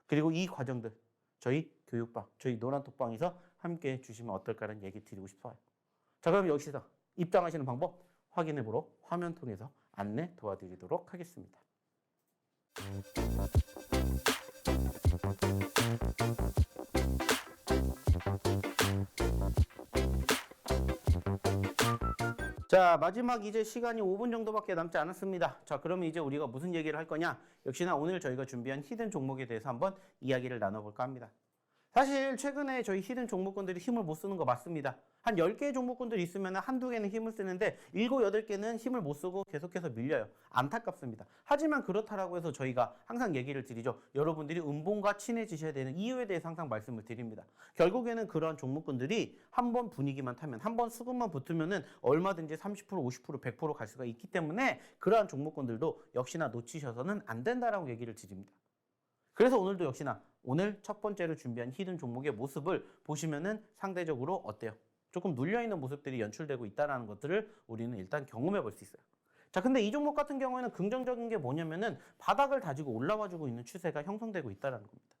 그리고 이 과정들 저희 교육방, 저희 노란톡방에서 함께 해주시면 어떨까라는 얘기 드리고 싶어요. 자, 그럼 여기서 입장하시는 방법 확인해보러 화면 통해서 안내 도와드리도록 하겠습니다. 자, 마지막 이제 시간이 5분 정도밖에 남지 않았습니다. 자, 그러면 이제 우리가 무슨 얘기를 할 거냐? 역시나 오늘 저희가 준비한 히든 종목에 대해서 한번 이야기를 나눠볼까 합니다. 사실 최근에 저희 히든 종목군들이 힘을 못 쓰는 거 맞습니다. 한 10개의 종목군들이 있으면 한두 개는 힘을 쓰는데 7, 8개는 힘을 못 쓰고 계속해서 밀려요. 안타깝습니다. 하지만 그렇다라고 해서 저희가 항상 얘기를 드리죠. 여러분들이 음봉과 친해지셔야 되는 이유에 대해서 항상 말씀을 드립니다. 결국에는 그러한 종목군들이 한번 분위기만 타면, 한번 수급만 붙으면은 얼마든지 30%, 50%, 100% 갈 수가 있기 때문에 그러한 종목군들도 역시나 놓치셔서는 안 된다라고 얘기를 드립니다. 그래서 오늘도 역시나 오늘 첫 번째로 준비한 히든 종목의 모습을 보시면은 상대적으로 어때요? 조금 눌려있는 모습들이 연출되고 있다는 것들을 우리는 일단 경험해 볼 수 있어요. 자, 근데 이 종목 같은 경우에는 긍정적인 게 뭐냐면은 바닥을 다지고 올라와주고 있는 추세가 형성되고 있다는 겁니다.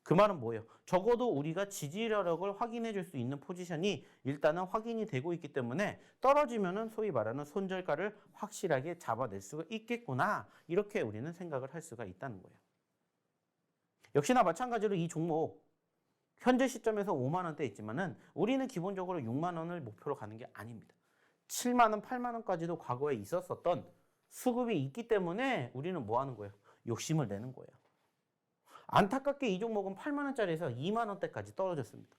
그 말은 뭐예요? 적어도 우리가 지지력을 확인해 줄 수 있는 포지션이 일단은 확인이 되고 있기 때문에 떨어지면은 소위 말하는 손절가를 확실하게 잡아낼 수가 있겠구나. 이렇게 우리는 생각을 할 수가 있다는 거예요. 역시나 마찬가지로 이 종목 현재 시점에서 5만 원대 있지만은 우리는 기본적으로 6만 원을 목표로 가는 게 아닙니다. 7만 원, 8만 원까지도 과거에 있었었던 수급이 있기 때문에 우리는 뭐 하는 거예요? 욕심을 내는 거예요. 안타깝게 이 종목은 8만 원짜리에서 2만 원대까지 떨어졌습니다.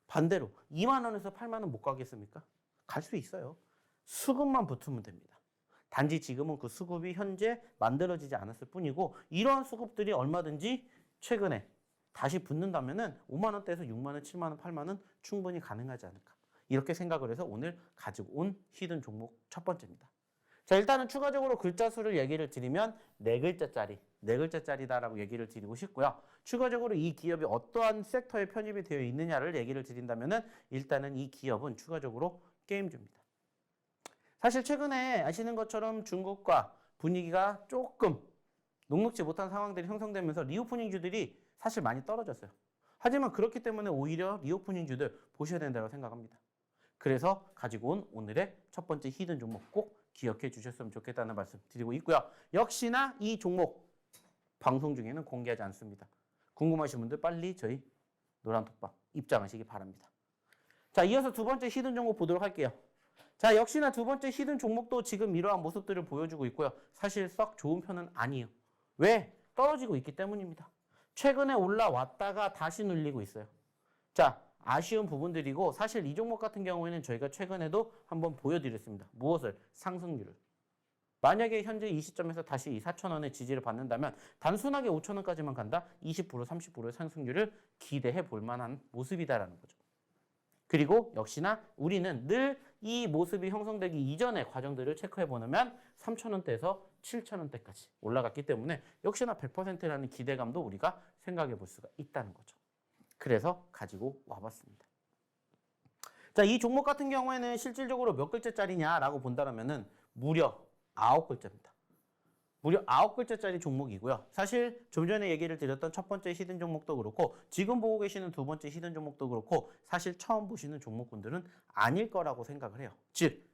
반대로 2만 원에서 8만 원 못 가겠습니까? 갈 수 있어요. 수급만 붙으면 됩니다. 단지 지금은 그 수급이 현재 만들어지지 않았을 뿐이고 이러한 수급들이 얼마든지 최근에 다시 붙는다면은 5만 원대에서 6만 원, 7만 원, 8만 원 충분히 가능하지 않을까. 이렇게 생각을 해서 오늘 가지고 온 히든 종목 첫 번째입니다. 자, 일단은 추가적으로 글자 수를 얘기를 드리면 4글자짜리다라고 얘기를 드리고 싶고요. 추가적으로 이 기업이 어떠한 섹터에 편입이 되어 있느냐를 얘기를 드린다면은 일단은 이 기업은 추가적으로 게임주입니다. 사실 최근에 아시는 것처럼 중국과 분위기가 조금 녹록지 못한 상황들이 형성되면서 리오프닝주들이 사실 많이 떨어졌어요. 하지만 그렇기 때문에 오히려 리오프닝주들 보셔야 된다고 생각합니다. 그래서 가지고 온 오늘의 첫 번째 히든 종목 꼭 기억해 주셨으면 좋겠다는 말씀 드리고 있고요. 역시나 이 종목 방송 중에는 공개하지 않습니다. 궁금하신 분들 빨리 저희 노란톡방 입장하시기 바랍니다. 자, 이어서 두 번째 히든 종목 보도록 할게요. 자, 역시나 두 번째 히든 종목도 지금 이러한 모습들을 보여주고 있고요. 사실 썩 좋은 편은 아니에요. 왜? 떨어지고 있기 때문입니다. 최근에 올라왔다가 다시 눌리고 있어요. 자, 아쉬운 부분들이고 사실 이 종목 같은 경우에는 저희가 최근에도 한번 보여드렸습니다. 무엇을? 상승률을. 만약에 현재 이 시점에서 다시 이 4,000원의 지지를 받는다면 단순하게 5,000원까지만 간다? 20%, 30%의 상승률을 기대해 볼 만한 모습이다라는 거죠. 그리고 역시나 우리는 늘 이 모습이 형성되기 이전의 과정들을 체크해 보면 3,000원대에서 7,000원대까지 올라갔기 때문에 역시나 100%라는 기대감도 우리가 생각해 볼 수가 있다는 거죠. 그래서 가지고 와봤습니다. 자, 이 종목 같은 경우에는 실질적으로 몇 글자짜리냐라고 본다면은 무려 9글자입니다. 무려 9글자짜리 종목이고요. 사실 좀 전에 얘기를 드렸던 첫 번째 히든 종목도 그렇고 지금 보고 계시는 두 번째 히든 종목도 그렇고 사실 처음 보시는 종목군들은 아닐 거라고 생각을 해요. 즉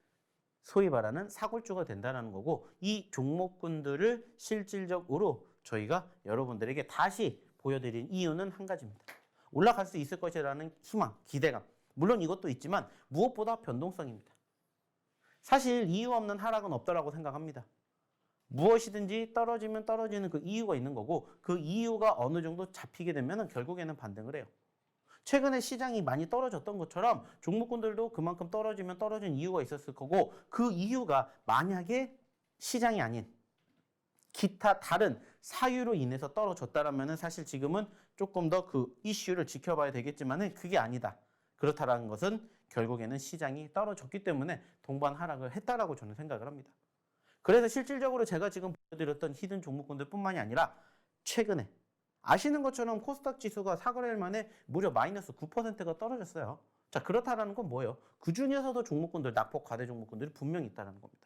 소위 말하는 사골주가 된다는 거고 이 종목군들을 실질적으로 저희가 여러분들에게 다시 보여드린 이유는 한 가지입니다. 올라갈 수 있을 것이라는 희망, 기대감. 물론 이것도 있지만 무엇보다 변동성입니다. 사실 이유 없는 하락은 없다라고 생각합니다. 무엇이든지 떨어지면 떨어지는 그 이유가 있는 거고 그 이유가 어느 정도 잡히게 되면 결국에는 반등을 해요. 최근에 시장이 많이 떨어졌던 것처럼 종목군들도 그만큼 떨어지면 떨어진 이유가 있었을 거고 그 이유가 만약에 시장이 아닌 기타 다른 사유로 인해서 떨어졌다라면 사실 지금은 조금 더 그 이슈를 지켜봐야 되겠지만은 그게 아니다. 그렇다라는 것은 결국에는 시장이 떨어졌기 때문에 동반 하락을 했다라고 저는 생각을 합니다. 그래서 실질적으로 제가 지금 보여드렸던 히든 종목군들 뿐만이 아니라 최근에 아시는 것처럼 코스닥 지수가 4거래일 만에 무려 마이너스 9%가 떨어졌어요. 자, 그렇다라는 건 뭐예요? 그 중에서도 종목군들, 낙폭 과대 종목군들이 분명히 있다는 겁니다.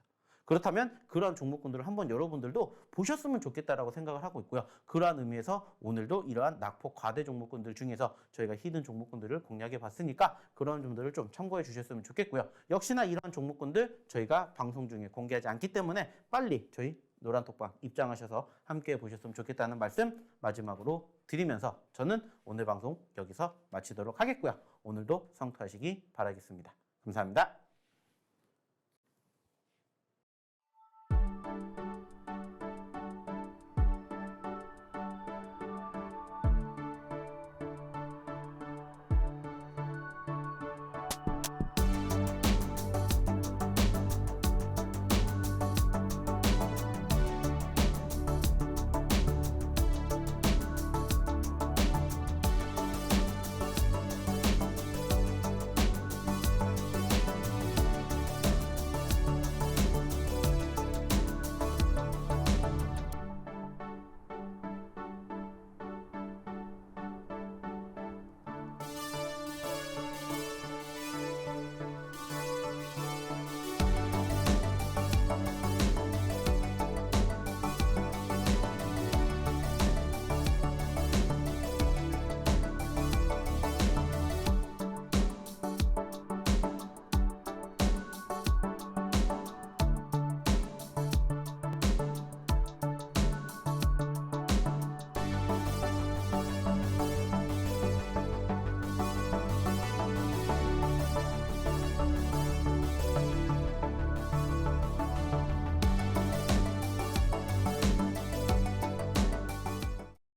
그렇다면 그러한 종목군들을 한번 여러분들도 보셨으면 좋겠다라고 생각을 하고 있고요. 그러한 의미에서 오늘도 이러한 낙폭 과대 종목군들 중에서 저희가 히든 종목군들을 공략해 봤으니까 그런 점들을 좀 참고해 주셨으면 좋겠고요. 역시나 이러한 종목군들 저희가 방송 중에 공개하지 않기 때문에 빨리 저희 노란톡방 입장하셔서 함께 보셨으면 좋겠다는 말씀 마지막으로 드리면서 저는 오늘 방송 여기서 마치도록 하겠고요. 오늘도 성투하시기 바라겠습니다. 감사합니다.